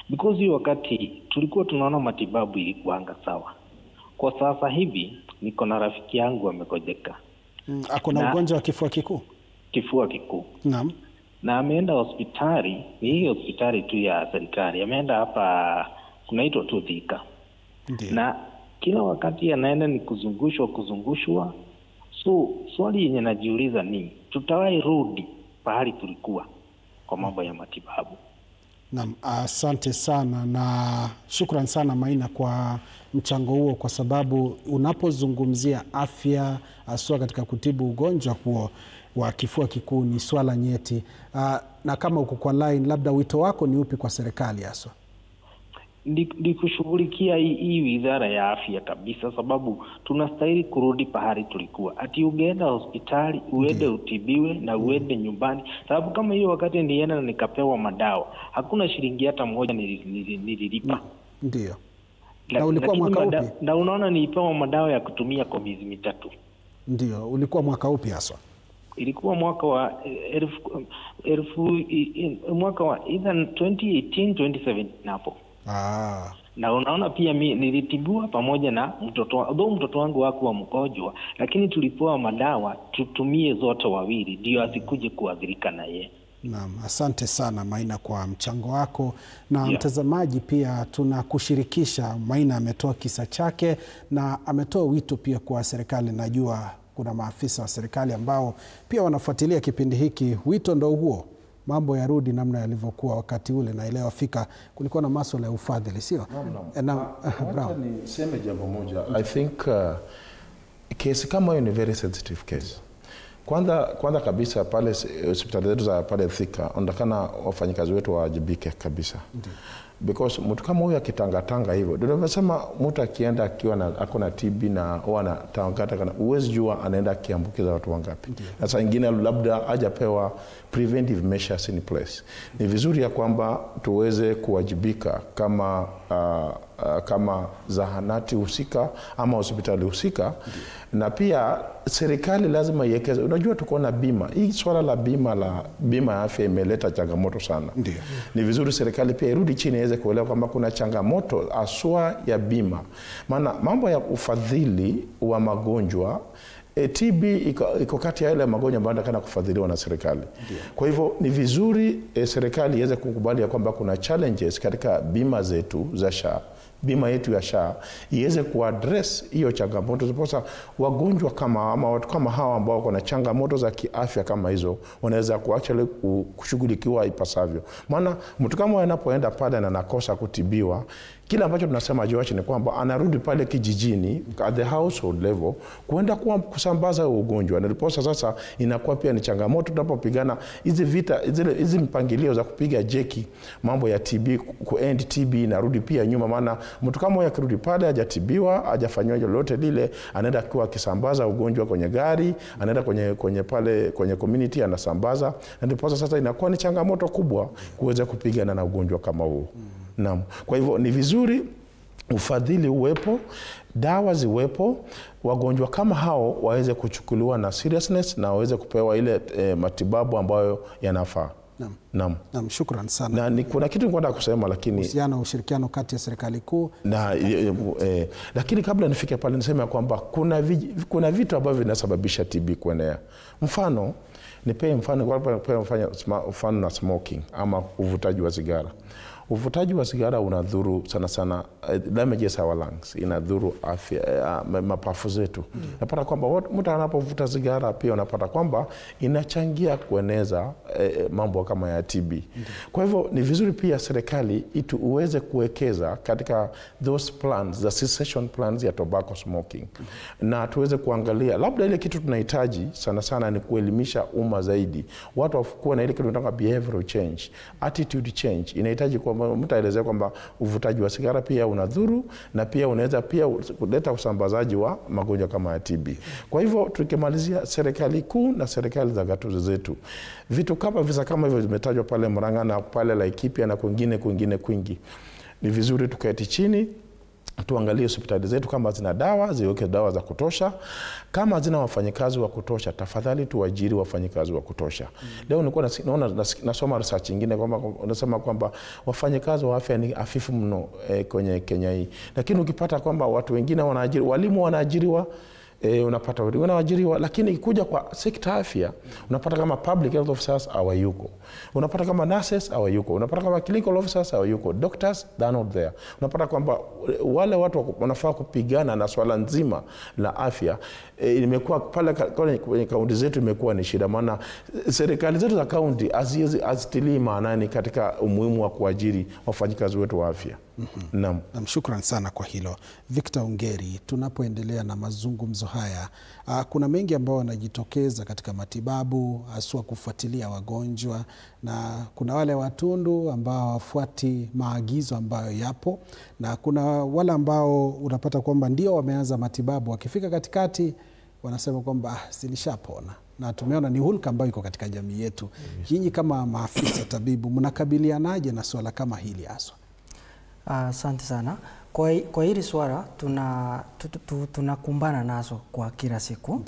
because hiyo wakati tulikuwa tunaona matibabu ilikuanga sawa. Kwa sasa hivi niko na rafiki yangu amekojeka.
Ako na ugonjwa wa kifua kikuu?
Kifua kikuu.
Naam.
Na ameenda hospitali, ni hii hospitali tu ya serikali. Ameenda hapa kunaitwa tu Thika. Na kila wakati anaenda ni kuzungushwa. So swali yenye najiuliza ni tutawahi rudi pahali tulikuwa kwa mambo ya matibabu?
Naam, asante sana na shukran sana Maina kwa mchango huo, kwa sababu unapozungumzia afya haswa katika kutibu ugonjwa huo wa kifua kikuu ni swala nyeti. Na kama uko kwa line, labda wito wako ni upi kwa serikali haswa?
Ni kushughulikia hii wizara ya afya kabisa, sababu tunastahili kurudi pahali tulikuwa. Ati ugeenda hospitali, uende utibiwe na uende nyumbani. Sababu kama hiyo wakati nilienda na nikapewa madawa, hakuna shilingi hata moja nililipa.
Ndio. Na ulikuwa mwaka upi?
Na unaona nilipewa madawa ya kutumia kwa miezi 3.
Ndio. Ulikuwa mwaka upi haswa?
Ilikuwa mwaka wa mwaka wa either 2018 2017 hapo. Na unaona pia nilitibiwa pamoja na mtoto wangu hakuwa mgonjwa, lakini tulipewa madawa tutumie zote wawili ndio asikuje kuathirika na yeye.
Naam, asante sana Maina kwa mchango wako. Na mtazamaji pia tunakushirikisha. Maina ametoa kisa chake na ametoa wito pia kwa serikali. Najua kuna maafisa wa serikali ambao pia wanafuatilia kipindi hiki. Wito ndo huo, mambo yarudi namna yalivyokuwa wakati ule, na ile Afrika kulikuwa na masuala ya ufadhili, sio?
Brown, niseme jambo moja. I think kesi kama hiyo ni very sensitive case. Kwanza kabisa pale hospitali zetu za pale Thika, ondakana wafanyikazi wetu waajibike kabisa. Because mtu kama huyu akitangatanga hivyo, ndio tunasema mtu akienda akiwa ako na TB na huwa anatangata kana, uwezi jua anaenda kiambukiza watu wangapi. Sasa ingine labda hajapewa preventive measures in place. Ni vizuri ya kwamba tuweze kuwajibika kama zahanati husika ama hospitali husika. Na pia serikali lazima iwekeze. Unajua tuko na bima. Hii swala la bima ya afya imeleta changamoto sana. Ni vizuri serikali pia irudi chini iweze kuelewa kwamba kuna changamoto aswa ya bima. Maana mambo ya ufadhili wa magonjwa, TB iko kati ya ile magonjwa ambayo yanataka kufadhiliwa na serikali. Kwa hivyo ni vizuri serikali iweze kukubali ya kwamba kuna challenges katika bima zetu za SHA. Bima yetu ya SHA iweze kuaddress hiyo changamoto. Ziposa wagonjwa ama watu kama hawa ambao kuna changamoto za kiafya kama hizo wanaweza kushughulikiwa ipasavyo. Maana mtu kama anapoenda pale na nakosa kutibiwa, kile ambacho tunasema Joash ni kwamba anarudi pale kijijini at the household level kuenda kusambaza ugonjwa. Na riposa sasa inakuwa pia ni changamoto tunapopigana hizi vita, hizi mpangilio za kupiga jeki mambo ya TB, kuend TB narudi pia nyuma. Maana mtu kama huyo akirudi pale hajatibiwa, hajafanywa lolote lile, anaenda kwa akisambaza ugonjwa kwenye gari, anaenda kwenye community anasambaza. Na riposa sasa inakuwa ni changamoto kubwa kuweza kupigana na ugonjwa kama huo. Naam. Kwa hivyo ni vizuri ufadhili uwepo, dawa ziwepo, wagonjwa kama hao waweze kuchukuliwa na seriousness na waweze kupewa ile matibabu ambayo yanafaa. Naam.
Naam, shukran sana.
Na kuna kitu nilikuwa nataka kusema, lakini
ushirikiano kati ya serikali kuu
na lakini kabla nifike pale niseme kwamba kuna vitu ambavyo vinasababisha TB kuenea. Mfano mfano na smoking ama uvutaji wa sigara. Uvutaji wa sigara unadhuru sana damages our lungs, inadhuru afya mapafu zetu. Napata kwamba mtu anapovuta sigara pia unapata kwamba inachangia kueneza mambo kama ya TB. Kwa hivyo ni vizuri pia serikali uweze kuwekeza katika those plans, the cessation plans ya tobacco smoking. Na tuweze kuangalia labda ile kitu tunahitaji sana ni kuelimisha umma zaidi. Watu wakuwe na ile kitu tunataka behavioral change, attitude change. Inahitaji kwa mtu aelezea kwamba uvutaji wa sigara pia unadhuru na pia unaweza pia kuleta usambazaji wa magonjwa kama ya TB. Kwa hivyo tukimalizia, serikali kuu na serikali za gatuzi zetu, vitu kama visa kama hivyo vimetajwa pale Murang'a na pale Laikipia na kwingine kwingi, ni vizuri tuketi chini tuangalie hospitali zetu kama zina dawa, ziweke dawa za kutosha. Kama zina wafanyikazi wa kutosha, tafadhali tuajiri wafanyikazi wa kutosha. Leo nilikuwa nasoma research nyingine kwamba unasema kwamba wafanyikazi wa afya ni hafifu mno kwenye Kenya hii. Lakini ukipata kwamba watu wengine wanaajiri, walimu wanaajiriwa, unapata wanaajiriwa, lakini ikikuja kwa sekta afya unapata kama public health officers hawayuko, unapata kama nurses hawayuko, unapata kama clinical officers hawayuko, doctors they are not there. Unapata kwamba wale watu wanafaa kupigana na swala nzima la afya imekuwa pale kwenye kaunti zetu imekuwa ni shida, maana serikali zetu za kaunti hazitilii maanani katika umuhimu wa kuajiri wafanyikazi wetu wa afya. Naam.
Shukrani sana kwa hilo. Victor Ongeri, tunapoendelea na mazungumzo haya, kuna mengi ambao wanajitokeza katika matibabu, haswa kufuatilia wagonjwa, na kuna wale watundu ambao hawafuati maagizo ambayo yapo, na kuna wale ambao unapata kwamba ndio wameanza matibabu, wakifika katikati wanasema kwamba silishapona. Na tumeona ni hulka ambayo iko katika jamii yetu. Nyinyi kama maafisa tabibu mnakabilianaje na swala kama hili haswa?
Asante sana. Kwa hili swala tunakumbana nazo kwa kila siku.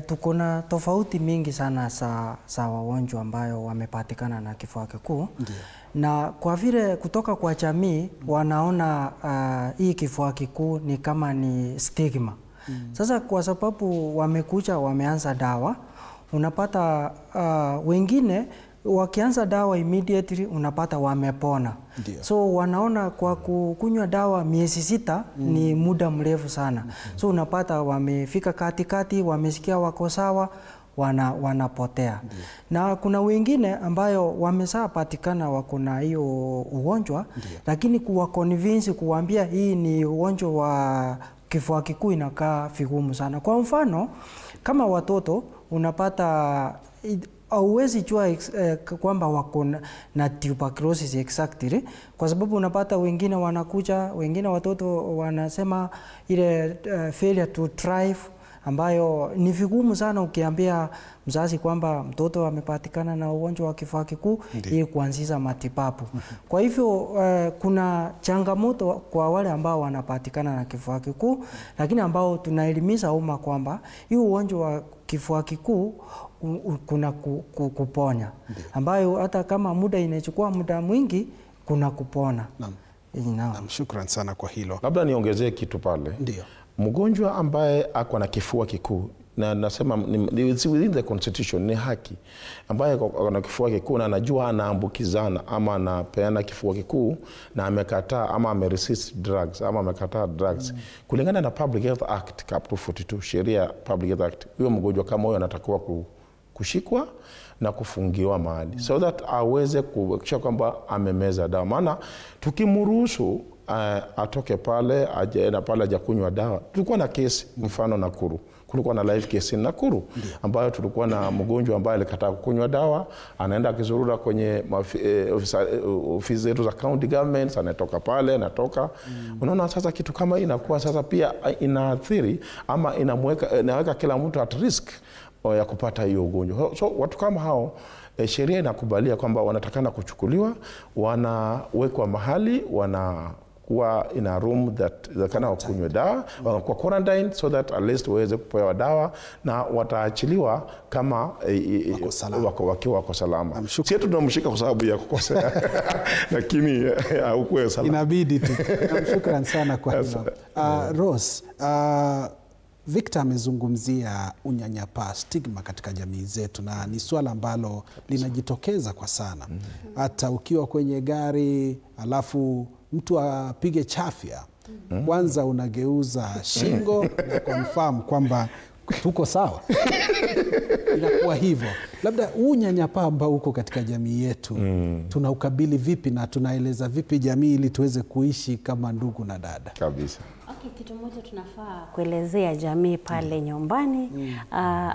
Tuko na tofauti mingi sana za wagonjwa ambayo wamepatikana na kifua kikuu. Na kwa vile kutoka kwa jamii wanaona hii kifua kikuu ni kama ni stigma. Sasa kwa sababu wamekuja wameanza dawa, unapata wengine wakianza dawa immediately unapata wamepona. So wanaona kwa kukunywa dawa miezi 6 ni muda mrefu sana. So unapata wamefika katikati, wamesikia wako sawa, wanapotea. Na kuna wengine ambayo wameshapatikana wako na hiyo ugonjwa, lakini kuwa convince kuambia hii ni ugonjwa wa kifua kikuu inakaa vigumu sana. Kwa mfano kama watoto unapata hauwezi jua kwamba wako na tuberculosis exactly, kwa sababu unapata wengine wanakuja, wengine watoto wanasema ile failure to thrive, ambayo ni vigumu sana ukiambia mzazi kwamba mtoto amepatikana na ugonjwa wa kifua kikuu ili kuanzisha matibabu. Kwa hivyo kuna changamoto kwa wale ambao wanapatikana na kifua kikuu, lakini ambao tunaelimisha umma kwamba hii ugonjwa wa kifua kikuu kuna kuponya, ambayo hata kama muda inachukua muda mwingi kuna kupona.
Naam, shukrani sana kwa hilo.
Labda niongezee kitu pale.
Ndio.
Mgonjwa ambaye ako na kifua kikuu, na nasema ni within the constitution, ni haki, ambaye ako na kifua kikuu na anajua anaambukizana ama anapeana kifua kikuu na amekataa ama ameresist drugs ama amekataa drugs, kulingana na Public Health Act Cap 42, sheria Public Health Act, huyo mgonjwa kama huyo anatakiwa kushikwa na kufungiwa mahali so that aweze kuhakikisha kwamba amemeza dawa. Maana tukimruhusu atoke pale aje na pale hajakunywa dawa, tulikuwa na kesi mfano Nakuru, kulikuwa na live case in Nakuru ambayo tulikuwa na mgonjwa ambaye alikataa kunywa dawa, anaenda akizurura kwenye ofisi zetu za county governments, anatoka pale anatoka. Unaona sasa kitu kama inakuwa sasa pia inaathiri ama inaweka kila mtu at risk ya kupata hiyo ugonjwa. So watu kama hao sheria inakubalia kwamba wanatakana kuchukuliwa, wanawekwa mahali, wanakuwa in a room that kana wakunywe dawa, wanakuwa quarantine so that at least waweze kupewa dawa na wataachiliwa kama wakiwa wako salama. Sisi tunamshika kwa sababu ya kukosea lakini haukuwa salama.
Inabidi tu. Shukrani sana kwa hilo. Rose, Victor amezungumzia unyanyapaa, stigma katika jamii zetu, na ni swala ambalo linajitokeza kwa sana. Hata ukiwa kwenye gari alafu mtu apige chafya, kwanza unageuza shingo na confirm kwamba tuko sawa. Inakuwa hivyo. Labda unyanyapaa ambao uko katika jamii yetu tunaukabili vipi na tunaeleza vipi jamii ili tuweze kuishi kama ndugu na dada?
Kabisa.
Okay, kitu moja tunafaa kuelezea jamii pale nyumbani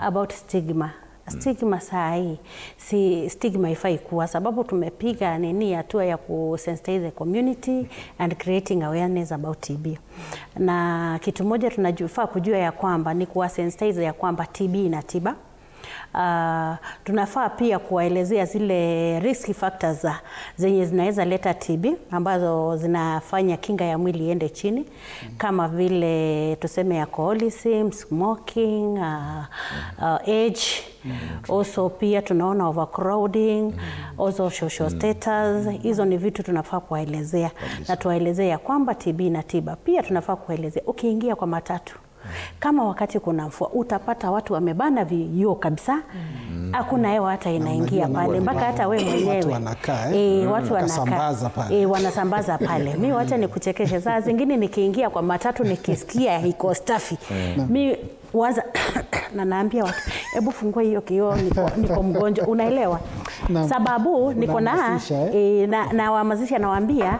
about stigma. stigma saa hii si stigma ifai kuwa, sababu tumepiga hatua ya kusensitize the community and creating awareness about TB. Na kitu moja tunajua kujua ya kwamba ni kuwasensitize ya kwamba TB ina tiba. Tunafaa pia kuwaelezea zile risk factors zenye zinaweza leta TB ambazo zinafanya kinga ya mwili iende chini, kama vile tuseme alcoholism, smoking, age, also pia tunaona overcrowding, also social status. Hizo ni vitu tunafaa kuwaelezea na tuwaelezea kwamba TB ina tiba. Pia tunafaa kuwaelezea ukiingia kwa matatu, kama wakati kuna mvua utapata watu wamebana vioo kabisa, hakuna hewa hata inaingia pale, mpaka hata wewe mwenyewe watu wanakaa watu wanasambaza pale wanasambaza pale. Mimi wacha nikuchekeshe, saa zingine nikiingia kwa matatu nikisikia iko stafi, mimi waza na naambia watu hebu fungua hiyo kioo, niko mgonjwa, unaelewa? Sababu niko na wahamasisha, nawaambia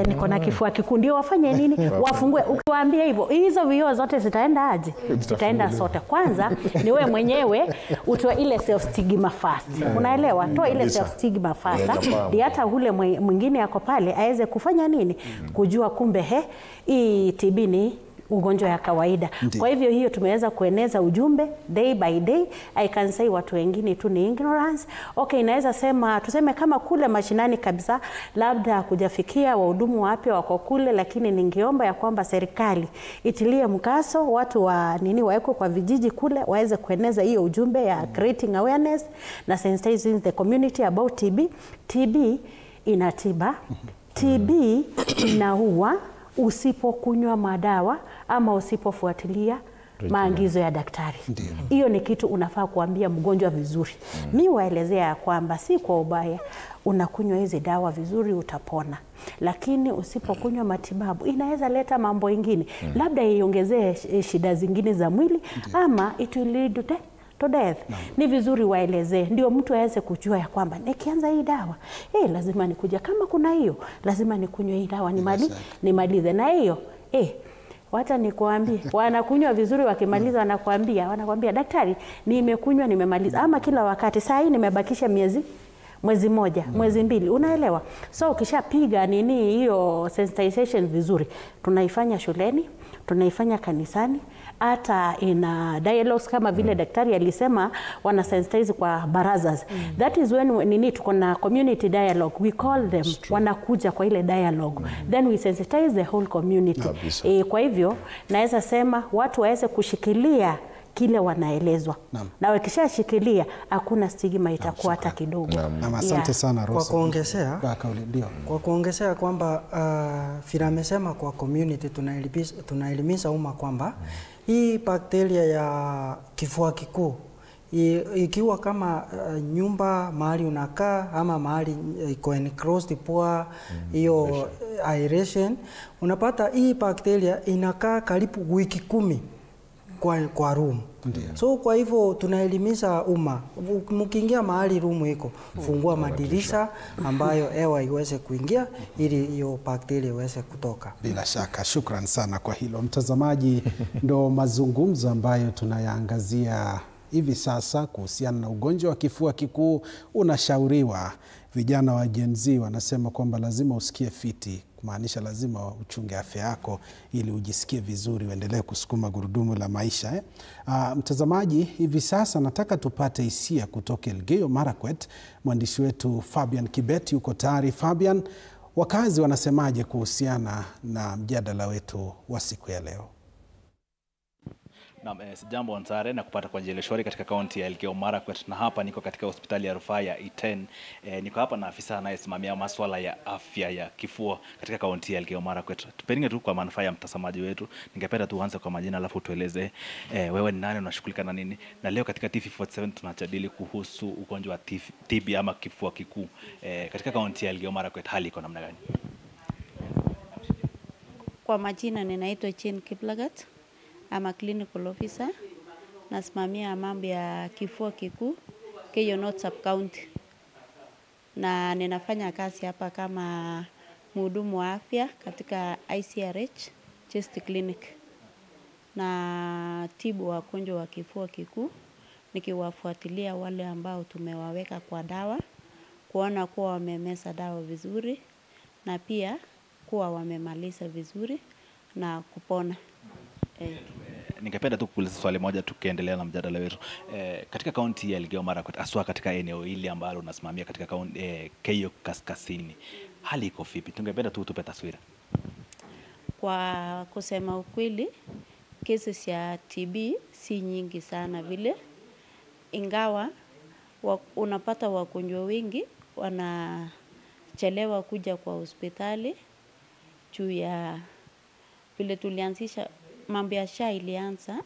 niko na kifua kikuu, ndio wafanye nini? Wafungue. Ukiwaambia hivyo, hizo vioo zote zitaenda aje? Zitaenda sote. Kwanza ni wewe mwenyewe utoe ile self stigma first, unaelewa? Toa ile self stigma first, ndio hata ule mwingine yako pale aweze kufanya nini, kujua kumbe hii TB ni ugonjwa ya kawaida. Kwa hivyo hiyo tumeweza kueneza ujumbe day by day. I can say watu wengine tu ni ignorance. Okay, inaweza sema tuseme kama kule mashinani kabisa labda kujafikia wahudumu wa afya wako kule, lakini ningeomba ya kwamba serikali itilie mkaso watu waeko kwa vijiji kule waweze kueneza hiyo ujumbe ya creating awareness na sensitizing the community about TB. TB ina tiba. TB inaua usipokunywa madawa ama usipofuatilia maagizo ya daktari. Hiyo ni kitu unafaa kuambia mgonjwa vizuri. Mimi waelezea kwamba si kwa ubaya, unakunywa hizi dawa vizuri utapona, lakini usipokunywa matibabu inaweza leta mambo mengine, labda iongezee shida zingine za mwili ama it will lead to death. Ni vizuri waelezee, ndio mtu aweze kujua ya kwamba nikianza hii dawa lazima nikuja, kama kuna hiyo lazima nikunywe hii dawa nimalize na hiyo wacha nikuambie, wanakunywa vizuri, wakimaliza wanakuambia daktari, nimekunywa nimemaliza, ama kila wakati saa hii nimebakisha mwezi moja, mwezi mbili, unaelewa? So ukishapiga hiyo sensitization vizuri, tunaifanya shuleni, tunaifanya kanisani, hata ina dialogues kama vile daktari alisema wana sensitize kwa barazas. That is when tuko na community dialogue, we call them, wanakuja kwa ile dialogue, then we sensitize the whole community. Kwa hivyo naweza sema watu waweze kushikilia kile wanaelezwa, na wakishashikilia hakuna stigma itakuwa hata kidogo.
Asante sana Rosa.
Kwa kuongezea kwamba vile amesema kwa community tunaelimisha umma kwamba hii bakteria ya kifua kikuu ikiwa kama nyumba mahali unakaa ama mahali iko enclosed pua, hiyo aeration, unapata hii bakteria inakaa karibu wiki 10 kwa room. So kwa hivyo tunaelimisha umma, mkiingia mahali room iko, fungua madirisha ambayo hewa iweze kuingia ili hiyo bakteria iweze kutoka.
Bila shaka, shukran sana kwa hilo. Mtazamaji, ndo mazungumzo ambayo tunayaangazia hivi sasa kuhusiana na ugonjwa wa kifua kikuu. Unashauriwa, vijana wa Gen Z wanasema kwamba lazima usikie fiti, kumaanisha lazima uchunge afya yako ili ujisikie vizuri, uendelee kusukuma gurudumu la maisha. Mtazamaji, hivi sasa nataka tupate hisia kutoka Elgeyo Marakwet. Mwandishi wetu Fabian Kibet yuko tayari. Fabian, wakazi wanasemaje kuhusiana na mjadala wetu wa siku ya leo?
Sijambo Nsare na kupata kwa njia shwari katika kaunti ya Elgeyo Marakwet, na hapa niko katika hospitali ya rufaa ya Iten. Niko hapa na afisa anayesimamia masuala ya afya ya kifua katika kaunti ya Elgeyo Marakwet. Tupenge tu kwa manufaa ya mtazamaji wetu, ningependa tuanze kwa majina alafu tueleze wewe ni nani, unashughulika na nini? Na leo katika TV47 tunajadili kuhusu ugonjwa wa TB ama kifua kikuu. Katika kaunti ya Elgeyo Marakwet hali iko namna gani?
Kwa majina ninaitwa Jane Kiplagat. Ama clinical officer, nasimamia mambo ya kifua kikuu Keyo North Sub County, na ninafanya kazi hapa kama mhudumu wa afya katika ICRH Chest Clinic, na tibu wagonjwa wa kifua kikuu nikiwafuatilia wale ambao tumewaweka kwa dawa, kuona kuwa wamemeza dawa vizuri na pia kuwa wamemaliza vizuri na kupona.
Ningependa tu kuuliza swali moja tukiendelea na mjadala wetu. Katika kaunti ya Elgeyo Marakwet, haswa katika eneo hili ambalo unasimamia katika kaunti Keyo Kaskazini, hali iko vipi? Tungependa tu tupe taswira.
Kwa kusema ukweli, kesi ya TB si nyingi sana vile, ingawa unapata wagonjwa wengi wanachelewa kuja kwa hospitali juu ya vile tulianzisha mambo ya SHA ilianza,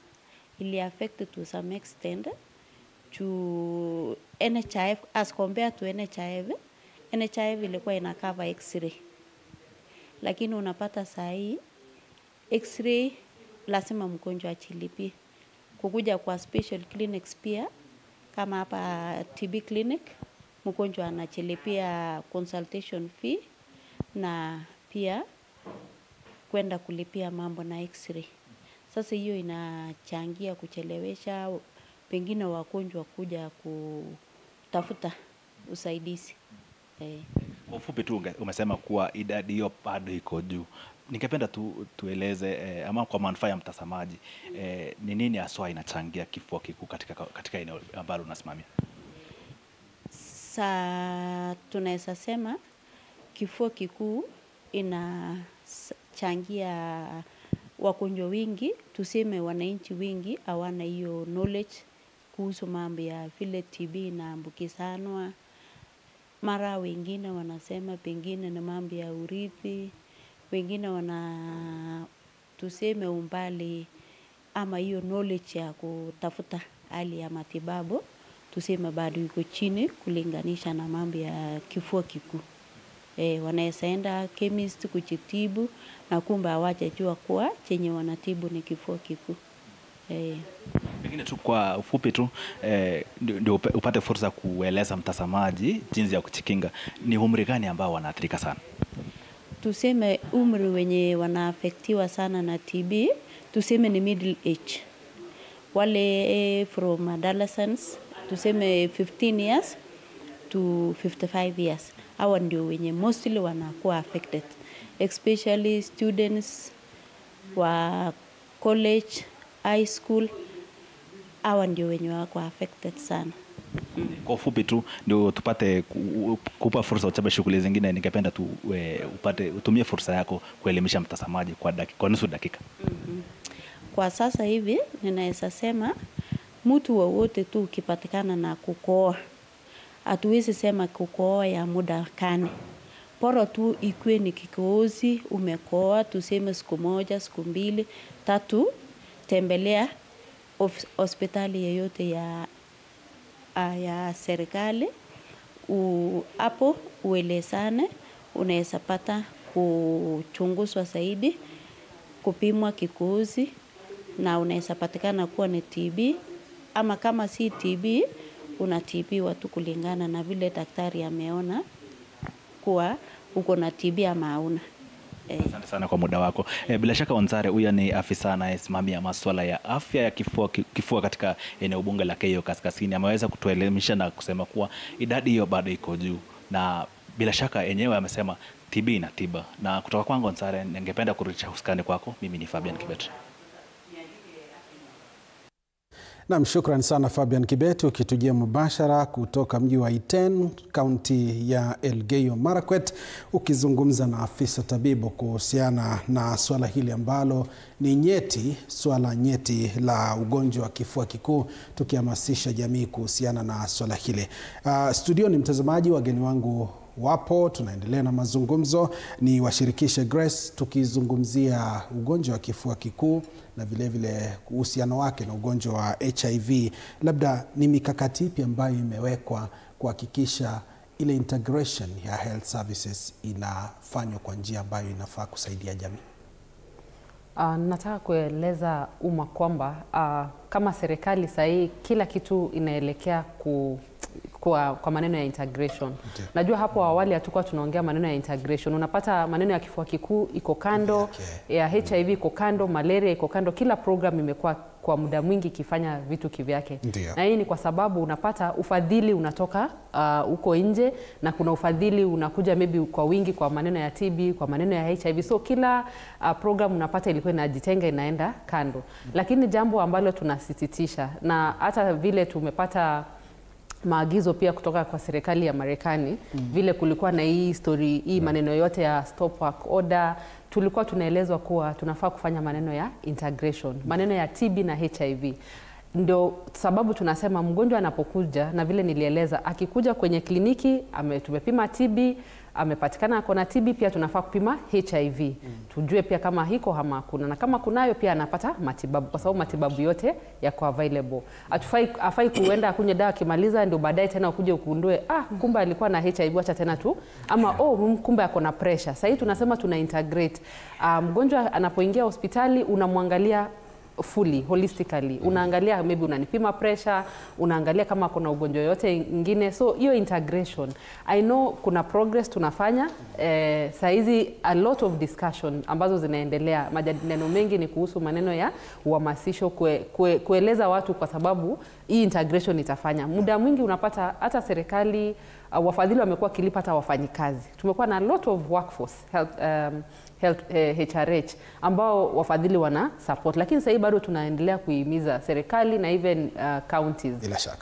ili affect to some extent to NHIF as compared to NHIF. NHIF ilikuwa ina cover X-ray, lakini unapata saa hii X-ray lazima mgonjwa achilipie. Kukuja kwa special clinics pia, kama hapa TB clinic, mgonjwa anachilipia consultation fee na pia kwenda kulipia mambo na X-ray. Sasa hiyo inachangia kuchelewesha pengine wagonjwa kuja kutafuta usaidizi.
Kwa ufupi tu umesema kuwa idadi hiyo bado iko juu. Ningependa tueleze ama kwa manufaa ya mtazamaji, ni nini haswa inachangia kifua kikuu katika eneo ambalo unasimamia?
Tunaweza sema kifua kikuu inachangia wagonjwa wengi, tuseme wananchi wengi hawana hiyo knowledge kuhusu mambo ya vile TB inaambukizanwa. Mara wengine wanasema pengine ni mambo ya urithi, wengine tuseme umbali ama hiyo knowledge ya kutafuta hali ya matibabu, tuseme bado iko chini kulinganisha na mambo ya kifua kikuu. Wanaweza enda chemist kujitibu na kumbe hawajajua kuwa chenye wanatibu ni kifua kikuu.
Pengine tu kwa ufupi tu ndio upate fursa kueleza mtazamaji jinsi ya kujikinga, ni umri gani ambao wanaathirika sana?
Tuseme umri wenye wanaafektiwa sana na TB, tuseme ni middle age. Wale from adolescents, tuseme 15 years to 55 years. Hawa ndio wenye mostly wanakuwa affected, especially students wa college, high school. Hawa ndio wenye wako affected sana.
Kwa ufupi tu ndio tupate kupa fursa uchape shughuli zingine, ningependa tu utumie fursa yako kuelimisha mtazamaji kwa nusu dakika.
Kwa sasa hivi ninaweza sema mtu wowote tu ukipatikana na kukohoa, hatuwezi sema kukohoa ya muda gani, bora tu ikuwe ni kikohozi umekohoa, tuseme siku moja, siku mbili, tatu, tembelea hospitali yeyote ya serikali. Hapo uelezane, unaweza pata kuchunguzwa zaidi, kupimwa kikohozi na unaweza patikana kuwa ni TB, ama kama si TB unatibiwa tu kulingana na vile daktari ameona kuwa uko na TB ama hauna.
Asante sana kwa muda wako. Bila shaka Onsare, huyu ni afisa anayesimamia masuala ya afya ya kifua katika eneo bunge la Keyo Kaskazini. Ameweza kutuelimisha na kusema kuwa idadi hiyo bado iko juu, na bila shaka yenyewe amesema TB ina tiba. Na kutoka kwangu Onsare, ningependa kurudisha huskani kwako. Mimi ni Fabian Kibet.
Naam, shukrani sana Fabian Kibet, ukitujia mubashara kutoka mji wa Iten, kaunti ya Elgeyo Marakwet, ukizungumza na afisa tabibu kuhusiana na swala hili ambalo ni nyeti, swala nyeti la ugonjwa wa kifua kikuu, tukihamasisha jamii kuhusiana na swala hili. Studio ni mtazamaji, wageni wangu wapo, tunaendelea na mazungumzo. Ni washirikishe Grace tukizungumzia ugonjwa wa kifua kikuu na vile vile uhusiano wake na ugonjwa wa HIV. Labda ni mikakati ipi ambayo imewekwa kuhakikisha ile integration ya health services inafanywa kwa njia ambayo inafaa kusaidia jamii?
Nataka kueleza umma kwamba kama serikali sahii kila kitu inaelekea kwa maneno ya integration. Najua hapo awali hatukuwa tunaongea maneno ya integration. Unapata maneno ya kifua kikuu iko kando, ya HIV iko kando, malaria iko kando. Kila program imekuwa kwa muda mwingi ikifanya vitu kivyake. Na hii ni kwa sababu unapata ufadhili unatoka uko nje, na kuna ufadhili unakuja maybe kwa wingi kwa maneno ya TB, kwa maneno ya HIV. So kila program unapata ilikuwa inajitenga, inaenda kando. Lakini jambo ambalo tunasisitisha, na hata vile tumepata maagizo pia kutoka kwa serikali ya Marekani, vile kulikuwa na hii story, hii maneno yote ya stop work order, tulikuwa tunaelezwa kuwa tunafaa kufanya maneno ya integration, maneno ya TB na HIV. Ndio sababu tunasema mgonjwa anapokuja, na vile nilieleza, akikuja kwenye kliniki, tumepima TB, amepatikana ako na TB, pia tunafaa kupima HIV. Tujue pia kama hiko ama hakuna, na kama kunayo pia anapata matibabu, kwa sababu matibabu yote yako available. Afai kuenda akunywe dawa kimaliza ndio baadaye tena ukuje ukundue kumbe alikuwa na HIV, acha tena tu, ama kumbe ako na pressure. Sasa hii tunasema tuna integrate. Mgonjwa anapoingia hospitali unamwangalia fully, holistically. Unaangalia maybe unanipima pressure, unaangalia kama kuna ugonjwa yote ingine. So hiyo integration, I know kuna progress tunafanya. Saa hizi a lot of discussion ambazo zinaendelea. Majadiliano mengi ni kuhusu maneno ya uhamasisho, kueleza watu, kwa sababu hii integration itafanya. Muda mwingi unapata hata serikali, wafadhili wamekuwa kilipa hata wafanyikazi. Tumekuwa na a lot of workforce health HRH ambao wafadhili wana support, lakini sasa bado tunaendelea kuhimiza serikali na even counties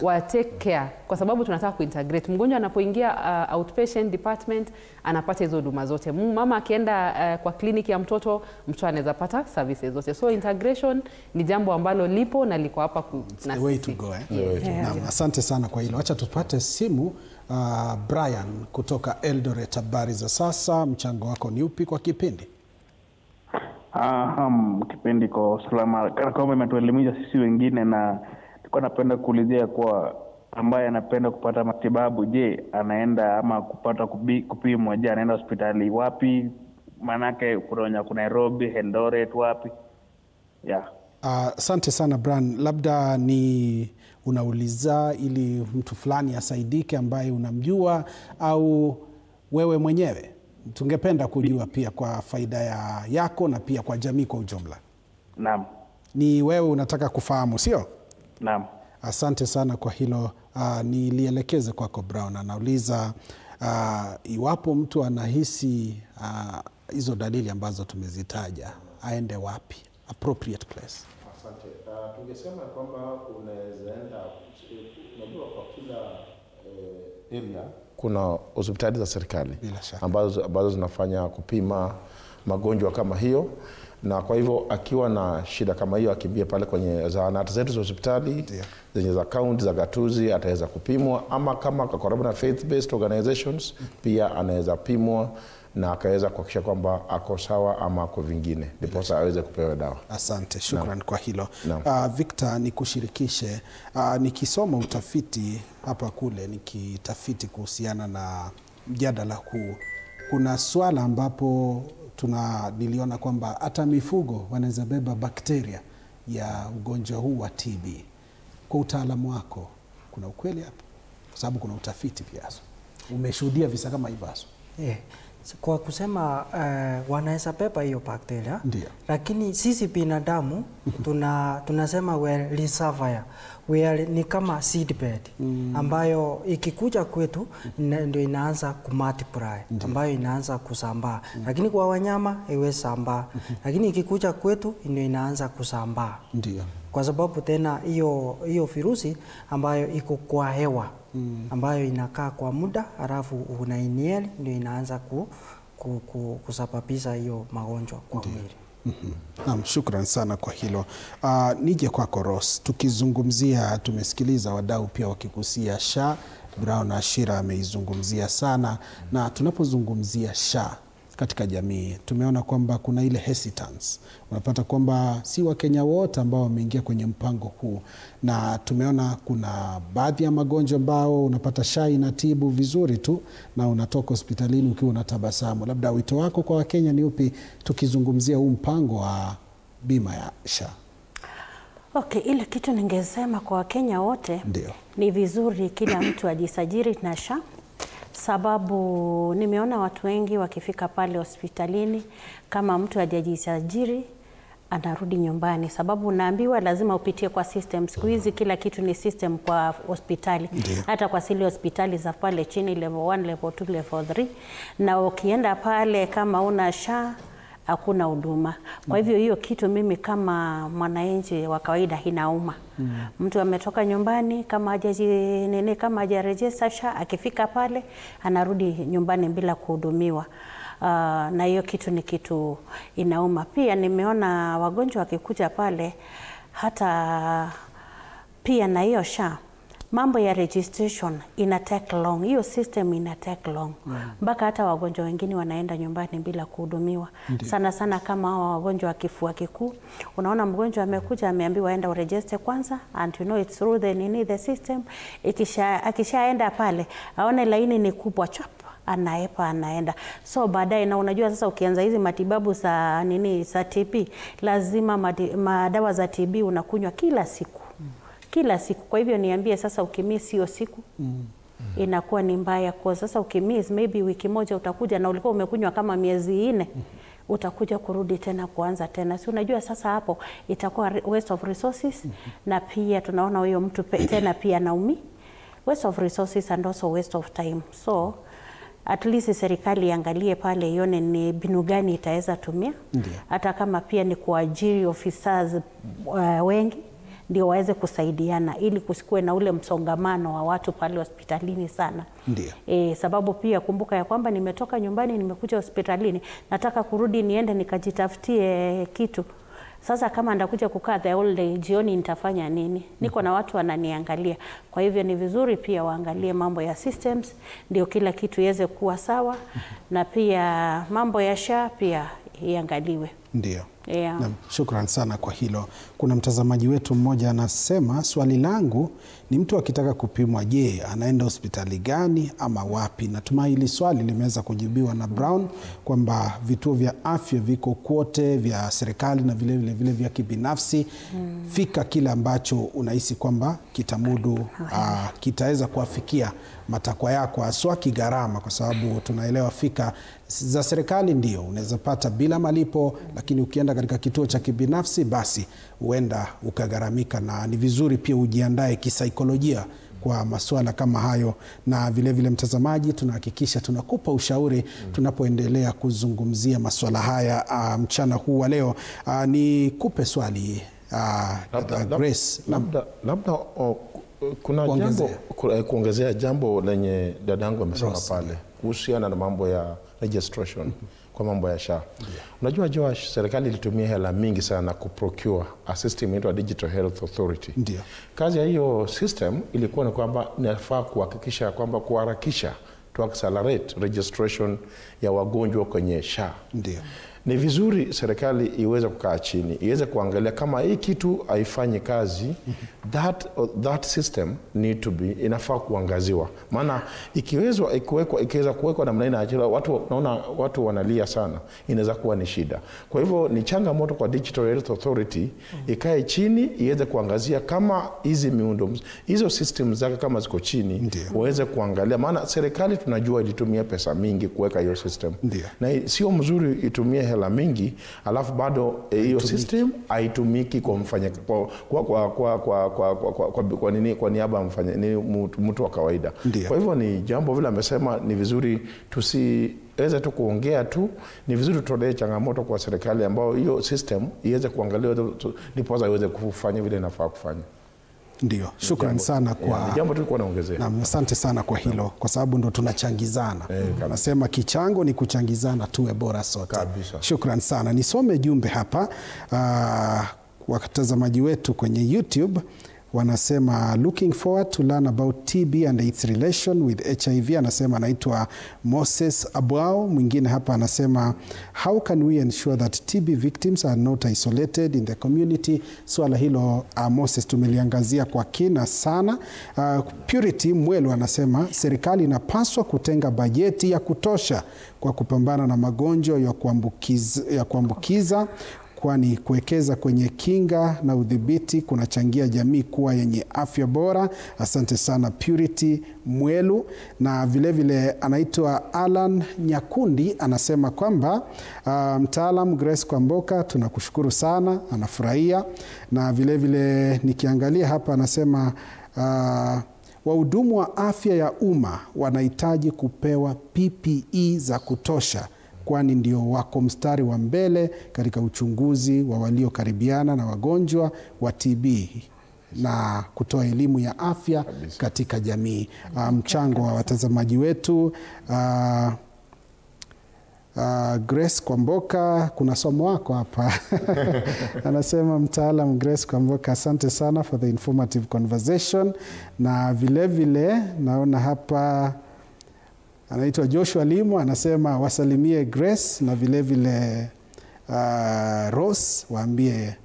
wa take care, kwa sababu tunataka kuintegrate. Mgonjwa anapoingia outpatient department anapata hizo huduma zote. Mama akienda kwa kliniki ya mtoto anaweza pata services zote. So integration ni jambo ambalo lipo na liko hapa
na way to go. Asante sana kwa hilo. Acha tupate simu. Brian kutoka Eldoret, habari za sasa, mchango wako ni upi kwa kipindi?
Kipindi kwa salama, kama imetuelimisha sisi wengine, na nilikuwa napenda kuulizia kwa ambaye anapenda kupata matibabu, je, anaenda ama kupata kupimwa, je, anaenda hospitali wapi? Manake kuna Nairobi, Eldoret, wapi?
Asante sana Brian, labda ni unauliza ili mtu fulani asaidike ambaye unamjua, au wewe mwenyewe? Tungependa kujua pia kwa faida yako na pia kwa jamii kwa ujumla.
Naam.
Ni wewe unataka kufahamu, sio?
Naam.
Asante sana kwa hilo. Nilielekeze kwako Brown. Anauliza iwapo mtu anahisi hizo dalili ambazo tumezitaja, aende wapi? Appropriate place.
Asante. Tungesema kwamba unaweza enda, unajua kwa kila area kuna hospitali za serikali ambazo zinafanya kupima magonjwa kama hiyo, na kwa hivyo akiwa na shida kama hiyo akimbie pale kwenye zahanati zetu za hospitali zenye za county za gatuzi, ataweza kupimwa, ama kama kwa karibu na faith based organizations pia anaweza pimwa na akaweza kuhakikisha kwamba ako sawa ama ako vingine, ndipo aweze kupewa dawa.
Asante, shukran kwa hilo. Victor, nikushirikishe, nikisoma utafiti hapa kule, nikitafiti kuhusiana na mjadala huu, kuna swala ambapo niliona kwamba hata mifugo wanaweza beba bakteria ya ugonjwa huu wa TB. Kwa utaalamu wako, kuna ukweli hapa? Kwa sababu kuna utafiti pia. Umeshuhudia visa kama hivyo?
Kwa kusema wanaweza beba hiyo bakteria, lakini sisi binadamu tunasema we reservoir, ni kama seedbed ambayo ikikuja kwetu ndio inaanza kumultiply, ambayo inaanza kusambaa. Lakini kwa wanyama haiwezi sambaa, lakini ikikuja kwetu ndio inaanza kusambaa. Kwa sababu tena hiyo virusi ambayo iko kwa hewa, ambayo inakaa kwa muda, halafu unainhale, ndio inaanza kusababisha hiyo magonjwa kwa mwili.
Naam, shukran sana kwa hilo. Nije kwako Ross, tukizungumzia, tumesikiliza wadau pia wakigusia SHA. Brown Ashira ameizungumzia sana, na tunapozungumzia SHA katika jamii tumeona kwamba kuna ile hesitance. Unapata kwamba si Wakenya wote ambao wameingia kwenye mpango huu, na tumeona kuna baadhi ya magonjwa ambao unapata SHA inatibu vizuri tu na unatoka hospitalini ukiwa unatabasamu. Labda wito wako kwa Wakenya ni upi tukizungumzia huu mpango wa bima ya SHA?
Okay, ile kitu ningesema kwa Wakenya wote ni vizuri kila mtu ajisajili na SHA, sababu nimeona watu wengi wakifika pale hospitalini kama mtu hajajisajili anarudi nyumbani, sababu unaambiwa lazima upitie kwa system. Siku hizi kila kitu ni system kwa hospitali. Hata kwa zile hospitali za pale chini level 1, level 2, level 3, na ukienda pale kama una SHA hakuna huduma. Kwa hivyo hiyo kitu mimi kama mwananchi wa kawaida inauma. Mtu ametoka nyumbani kama kama hajaregister SHA, akifika pale anarudi nyumbani bila kuhudumiwa. Na hiyo kitu ni kitu inauma. Pia nimeona wagonjwa wakikuja pale hata pia na hiyo SHA, mambo ya registration ina take long, hiyo system ina take long. Mpaka hata wagonjwa wengine wanaenda nyumbani bila kuhudumiwa. Sana sana kama hao wagonjwa wa kifua kikuu, unaona mgonjwa amekuja ameambiwa aenda uregister kwanza, and you know it's through the system. Akishaenda pale aone laini ni kubwa, chap anaenda. So baadaye, na unajua sasa ukianza hizi matibabu za TB, lazima madawa za TB unakunywa kila siku. Kila siku. Kwa hivyo niambie sasa ukimiss hiyo siku inakuwa ni mbaya. Kwa sasa ukimiss maybe wiki moja utakuja na ulikuwa umekunywa kama miezi 4, utakuja kurudi tena kuanza tena. Si unajua sasa hapo itakuwa waste of resources, na pia tunaona huyo mtu tena pia naumi. Waste of resources and also waste of time. So at least serikali iangalie pale ione ni binu gani itaweza tumia. Hata kama pia ni kuajiri officers wengi ndio waweze kusaidiana ili kusikue na ule msongamano wa watu pale hospitalini sana. Sababu pia kumbuka ya kwamba nimetoka nyumbani nimekuja hospitalini, nataka kurudi niende nikajitafutie kitu. Sasa kama ndakuja kukaa the whole day, jioni nitafanya nini? Niko na watu wananiangalia. Kwa hivyo ni vizuri pia waangalie mambo ya systems ndio kila kitu iweze kuwa sawa, na pia mambo ya SHA pia iangaliwe.
Ndio. Na shukrani sana kwa hilo. Kuna mtazamaji wetu mmoja anasema, swali langu ni mtu akitaka kupimwa, je, anaenda hospitali gani ama wapi? Natumai hili swali limeweza kujibiwa na Brown kwamba vituo vya afya viko kwote, vya serikali na vile vya kibinafsi. Fika kile ambacho unahisi kwamba kitamudu, kitaweza kuafikia matakwa yako, haswa kigharama, kwa sababu tunaelewa fika za serikali ndio unaweza pata bila malipo, lakini ukienda katika kituo cha kibinafsi basi huenda ukagharamika, na ni vizuri pia ujiandae kisaikolojia kwa masuala kama hayo. Na vile mtazamaji, tunahakikisha tunakupa ushauri tunapoendelea kuzungumzia masuala haya mchana huu wa leo. Ni kupe swali Grace,
labda kuna jambo kuongezea jambo lenye dadangu amesema pale kuhusiana na mambo ya registration kwa mambo ya SHA. Unajua Joash, serikali ilitumia hela mingi sana kuprocure a system inaitwa Digital Health Authority. Kazi ya hiyo system ilikuwa ni kwamba inafaa kuhakikisha kwamba kuharakisha to accelerate registration ya wagonjwa kwenye SHA. Ni vizuri serikali iweze kukaa chini, iweze kuangalia kama hii kitu haifanyi kazi, that system need to be, inafaa kuangaziwa. Maana ikiweza kuwekwa namna ina ajira, watu wanalia sana, inaweza kuwa ni shida. Kwa hivyo ni changamoto kwa Digital Health Authority ikae chini, iweze kuangazia kama hizi miundo, hizo system zake kama ziko chini, waweze kuangalia. Maana serikali tunajua ilitumia pesa mingi kuweka hiyo system. Na sio mzuri itumie hela mingi alafu bado hiyo system haitumiki kwa mfanya kwa niaba mfanya ni mtu wa kawaida. Kwa hivyo ni jambo vile amesema, ni vizuri tusiweze tu kuongea tu, ni vizuri tutolee changamoto kwa serikali ambao hiyo system iweze kuangalia ndipo iweze kufanya vile inafaa kufanya.
Ndio, shukrani sana kwa
jambo tulikuwa naongezea.
Na asante sana kwa hilo, kwa sababu ndo tunachangizana. Nasema kichango ni kuchangizana, tuwe bora sote. Shukrani sana. Nisome jumbe hapa watazamaji wetu kwenye YouTube. Wanasema looking forward to learn about TB and its relation with HIV. Anasema anaitwa Moses Abwao. Mwingine hapa anasema how can we ensure that TB victims are not isolated in the community? Swala hilo Moses tumeliangazia kwa kina sana. Purity Mwelu anasema serikali inapaswa kutenga bajeti ya kutosha kwa kupambana na magonjwa ya kuambukiza kwani kuwekeza kwenye kinga na udhibiti kunachangia jamii kuwa yenye afya bora. Asante sana Purity Mwelu. Na vile vile anaitwa Alan Nyakundi, anasema kwamba mtaalam Grace Kwamboka, tunakushukuru sana, anafurahia. Na vile vile nikiangalia hapa anasema wahudumu wa afya ya umma wanahitaji kupewa PPE za kutosha, kwani ndio wako mstari wa mbele katika uchunguzi wa waliokaribiana na wagonjwa wa TB na kutoa elimu ya afya katika jamii. Mchango wa watazamaji wetu, Grace Kwamboka, kuna somo wako hapa. Anasema mtaalam Grace Kwamboka, asante sana for the informative conversation. Na vile vile naona hapa anaitwa Joshua Limo, anasema wasalimie Grace na vile vile Rose, waambie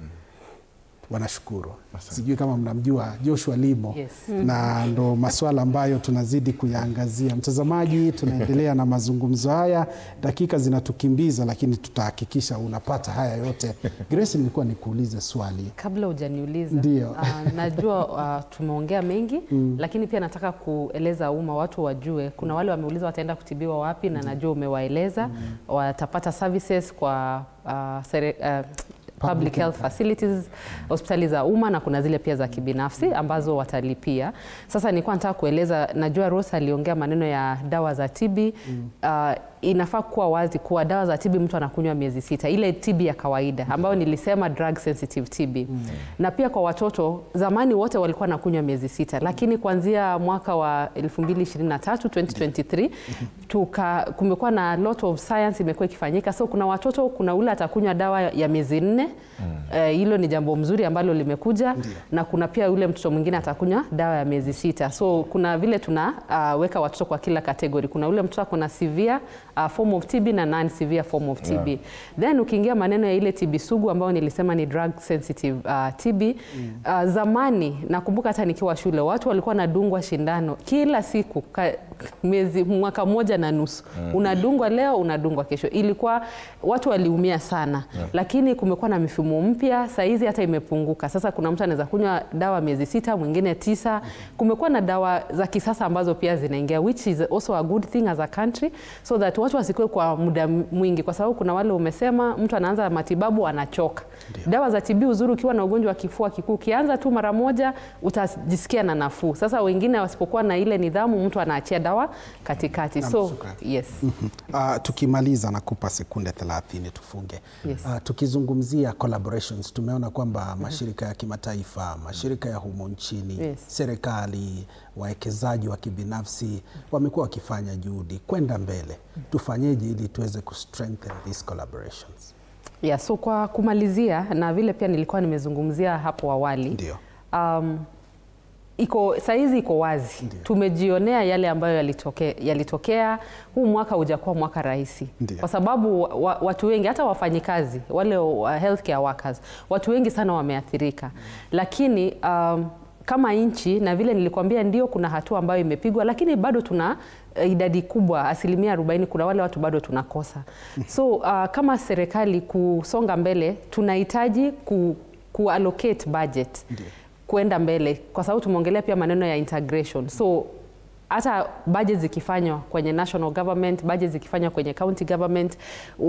wanashukuru. Sijui kama mnamjua Joshua Limo.
Yes.
Na ndo masuala ambayo tunazidi kuyaangazia. Mtazamaji, tunaendelea na mazungumzo haya. Dakika zinatukimbiza, lakini tutahakikisha unapata haya yote. Grace, nilikuwa nikuulize swali.
Kabla hujaniuliza.
Ndio.
Najua tumeongea mengi, lakini pia nataka kueleza umma, watu wajue. Kuna wale wameuliza wataenda kutibiwa wapi, na najua umewaeleza. Watapata services kwa public health facilities, hospitali za umma, na kuna zile pia za kibinafsi ambazo watalipia. Sasa nilikuwa nataka kueleza, najua Rosa aliongea maneno ya dawa za TB. Inafaa kuwa wazi kuwa dawa za TB mtu anakunywa miezi 6, ile TB ya kawaida ambayo nilisema drug sensitive TB. Na pia kwa watoto, zamani wote walikuwa nakunywa miezi 6, lakini kuanzia mwaka wa 2023 kumekuwa na lot of science imekuwa ikifanyika. So kuna watoto, kuna ule atakunywa dawa ya miezi 4. Hilo ni jambo mzuri ambalo limekuja. Na kuna pia ule mtoto mwingine atakunywa dawa ya miezi 6. So kuna vile tunaweka watoto kwa kila kategori. Kuna ule mtoto kuna severe form of TB na non-severe form of TB. Then ukiingia maneno ya ile TB sugu ambayo nilisema ni drug sensitive TB. Zamani nakumbuka hata nikiwa shule watu walikuwa nadungwa shindano kila siku, mwaka 1.5. Unadungwa leo, unadungwa kesho. Ilikuwa watu waliumia sana. Lakini kumekuwa na mifumo mpya, saizi hata imepunguka. Sasa kuna mtu anaweza kunywa dawa miezi 6, mwingine 9. Kumekuwa na dawa za kisasa ambazo pia zinaingia, which is also a good thing as a country, so that watu wasikue kwa muda mwingi, kwa sababu kuna wale umesema mtu anaanza matibabu anachoka. Dawa za TB uzuri, ukiwa na ugonjwa wa kifua kikuu, kianza tu mara moja utajisikia na nafuu. Sasa wengine wasipokuwa na ile nidhamu, mtu anaachia dawa katikati. So yes.
Tukimaliza nakupa sekunde 30 tufunge.
Yes.
Tukizungumzia collaborations, tumeona kwamba mashirika ya kimataifa, mashirika ya humo nchini, serikali, wawekezaji wa kibinafsi wamekuwa wakifanya juhudi kwenda mbele. Tufanyeje ili tuweze kustrengthen these collaborations?
So kwa kumalizia, na vile pia nilikuwa nimezungumzia hapo awali.
Ndio.
Saizi iko wazi. Ndiyo. Tumejionea yale ambayo yalitokea. Huu mwaka hujakuwa mwaka rahisi. Kwa sababu watu wengi, hata wafanyikazi, wale healthcare workers, watu wengi sana wameathirika. Lakini kama nchi, na vile nilikwambia, ndio kuna hatua ambayo imepigwa, lakini bado tuna idadi kubwa, 40%, kuna wale watu bado tunakosa. So kama serikali kusonga mbele, tunahitaji kuallocate budget. Ndiyo. Kuenda mbele, kwa sababu tumeongelea pia maneno ya integration. So hata budget zikifanywa kwenye national government, budget zikifanywa kwenye county government,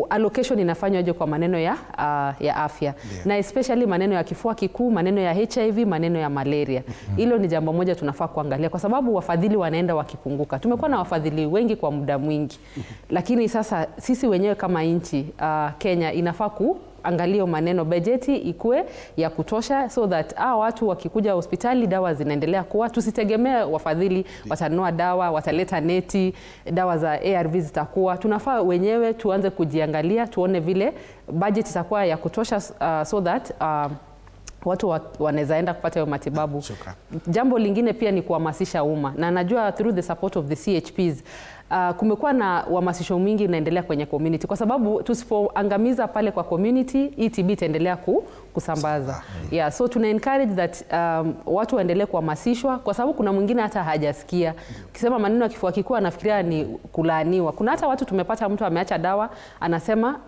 allocation inafanywaje kwa maneno ya afya. Na especially maneno ya kifua kikuu, maneno ya HIV, maneno ya malaria. Hilo ni jambo moja tunafaa kuangalia, kwa sababu wafadhili wanaenda wakipunguka. Tumekuwa na wafadhili wengi kwa muda mwingi. Lakini sasa sisi wenyewe kama nchi Kenya inafaa angalio maneno bajeti ikue ya kutosha, so that watu wakikuja hospitali dawa zinaendelea kuwa, tusitegemea wafadhili watanunua dawa, wataleta neti, dawa za ARV zitakuwa. Tunafaa wenyewe tuanze kujiangalia, tuone vile budget itakuwa ya kutosha, so that watu wanaweza enda kupata hiyo matibabu. Jambo lingine pia ni kuhamasisha umma, na najua through the support of the CHPs kumekuwa na uhamasisho mwingi unaendelea kwenye community, kwa sababu tusipoangamiza pale kwa community, hii TB itaendelea kusambaza. Yeah, so tuna encourage that watu waendelee kuhamasishwa, kwa sababu kuna mwingine hata hajasikia. Ukisema maneno ya kifua kikuu anafikiria ni kulaaniwa. Kuna hata watu tumepata mtu ameacha dawa anasema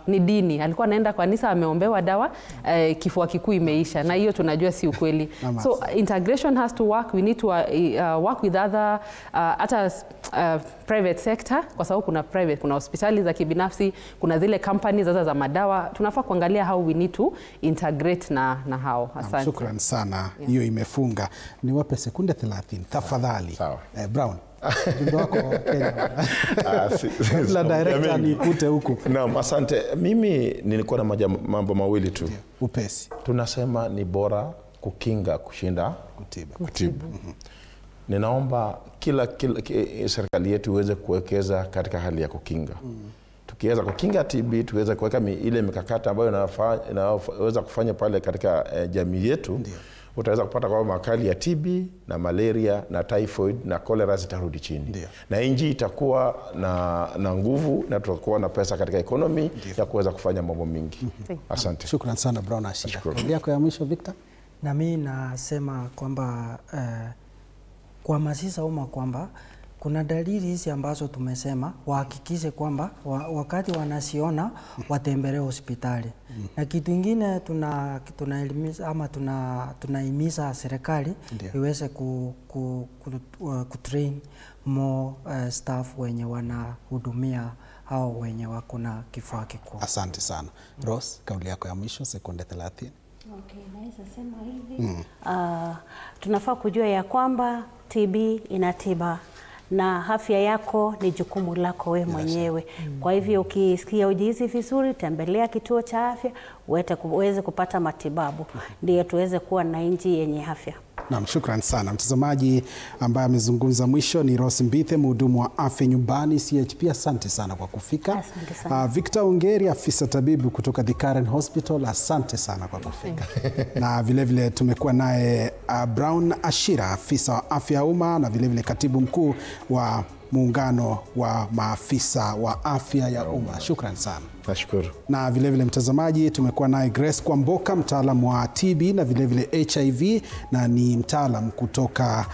ni dini. Alikuwa anaenda kwa kanisa ameombewa dawa, kifua kikuu imeisha, na hiyo tunajua si ukweli. So integration has to work. We need to work with other private sector, kwa sababu kuna hospitali za kibinafsi, kuna zile companies za madawa. Tunafaa kuangalia how we need to integrate na hao. Asante.
Shukran sana. Hiyo imefunga. Niwape sekunde 30 tafadhali. Brown. Ndio wako Kenya. La director nikute huko.
Naam, asante. Mimi nilikuwa na mambo mawili tu.
Upesi.
Tunasema ni bora kukinga kushinda kutibu. Ninaomba kila serikali yetu iweze kuwekeza katika hali ya kukinga. Tukiweza kukinga TB, tuweze kuweka ile mikakati ambayo inaweza kufanya pale katika jamii yetu, utaweza kupata kwamba makali ya TB na malaria na typhoid na cholera zitarudi chini. Na nchi itakuwa na nguvu na tutakuwa na pesa katika economy ya kuweza kufanya mambo mengi. Asante.
Shukran sana Brown Ashira. Ndio yako ya mwisho Victor?
Na mimi nasema kwamba kuhamasisha umma kwamba kuna dalili hizi ambazo tumesema wahakikishe kwamba wakati wanasiona watembelee hospitali. Na kitu kingine tunaelimisha ama tunahimiza serikali iweze kutrain more staff wenye wanahudumia hao wenye wako na kifua kikuu.
Asante sana. Rose, kauli yako ya mwisho sekunde 30.
Okay, naweza sema hivi. Tunafaa kujua ya kwamba TB inatiba na afya yako ni jukumu lako wewe mwenyewe. Kwa hivyo ukisikia ujihisi vizuri, tembelea kituo cha afya uweze kupata matibabu, ndio tuweze kuwa na nchi yenye afya.
Naam, shukran sana. Mtazamaji ambaye amezungumza mwisho ni Rose Mbithe, mhudumu wa afya nyumbani CHP. Asante sana kwa kufika.
Asante sana.
Victor Ongeri, afisa tabibu kutoka The Karen Hospital, asante sana kwa kufika. Na vile vile tumekuwa naye Brown Ashira, afisa wa afya ya umma na vile vile katibu mkuu wa muungano wa maafisa wa afya ya umma. Shukran sana.
Nashukuru.
Na vile vile mtazamaji, tumekuwa naye Grace Kwamboka, mtaalamu wa TB na vile vile HIV, na ni mtaalamu kutoka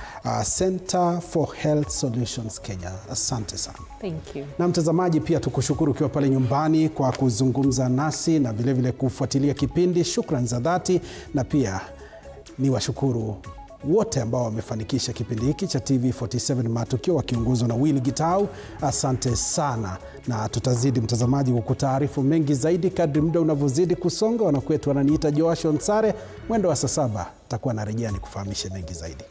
Center for Health Solutions Kenya. Asante sana.
Thank you.
Na mtazamaji, pia tukushukuru ukiwa pale nyumbani kwa kuzungumza nasi na vile vile kufuatilia kipindi. Shukran za dhati, na pia ni washukuru wote ambao wamefanikisha kipindi hiki cha TV47 Matukio wakiongozwa na Willy Gitau. Asante sana, na tutazidi mtazamaji kukutaarifu mengi zaidi kadri muda unavyozidi kusonga. Wanakwetu wananiita Joash Onsare. Mwendo wa saa 7 takuwa narejea ni kufahamisha mengi zaidi.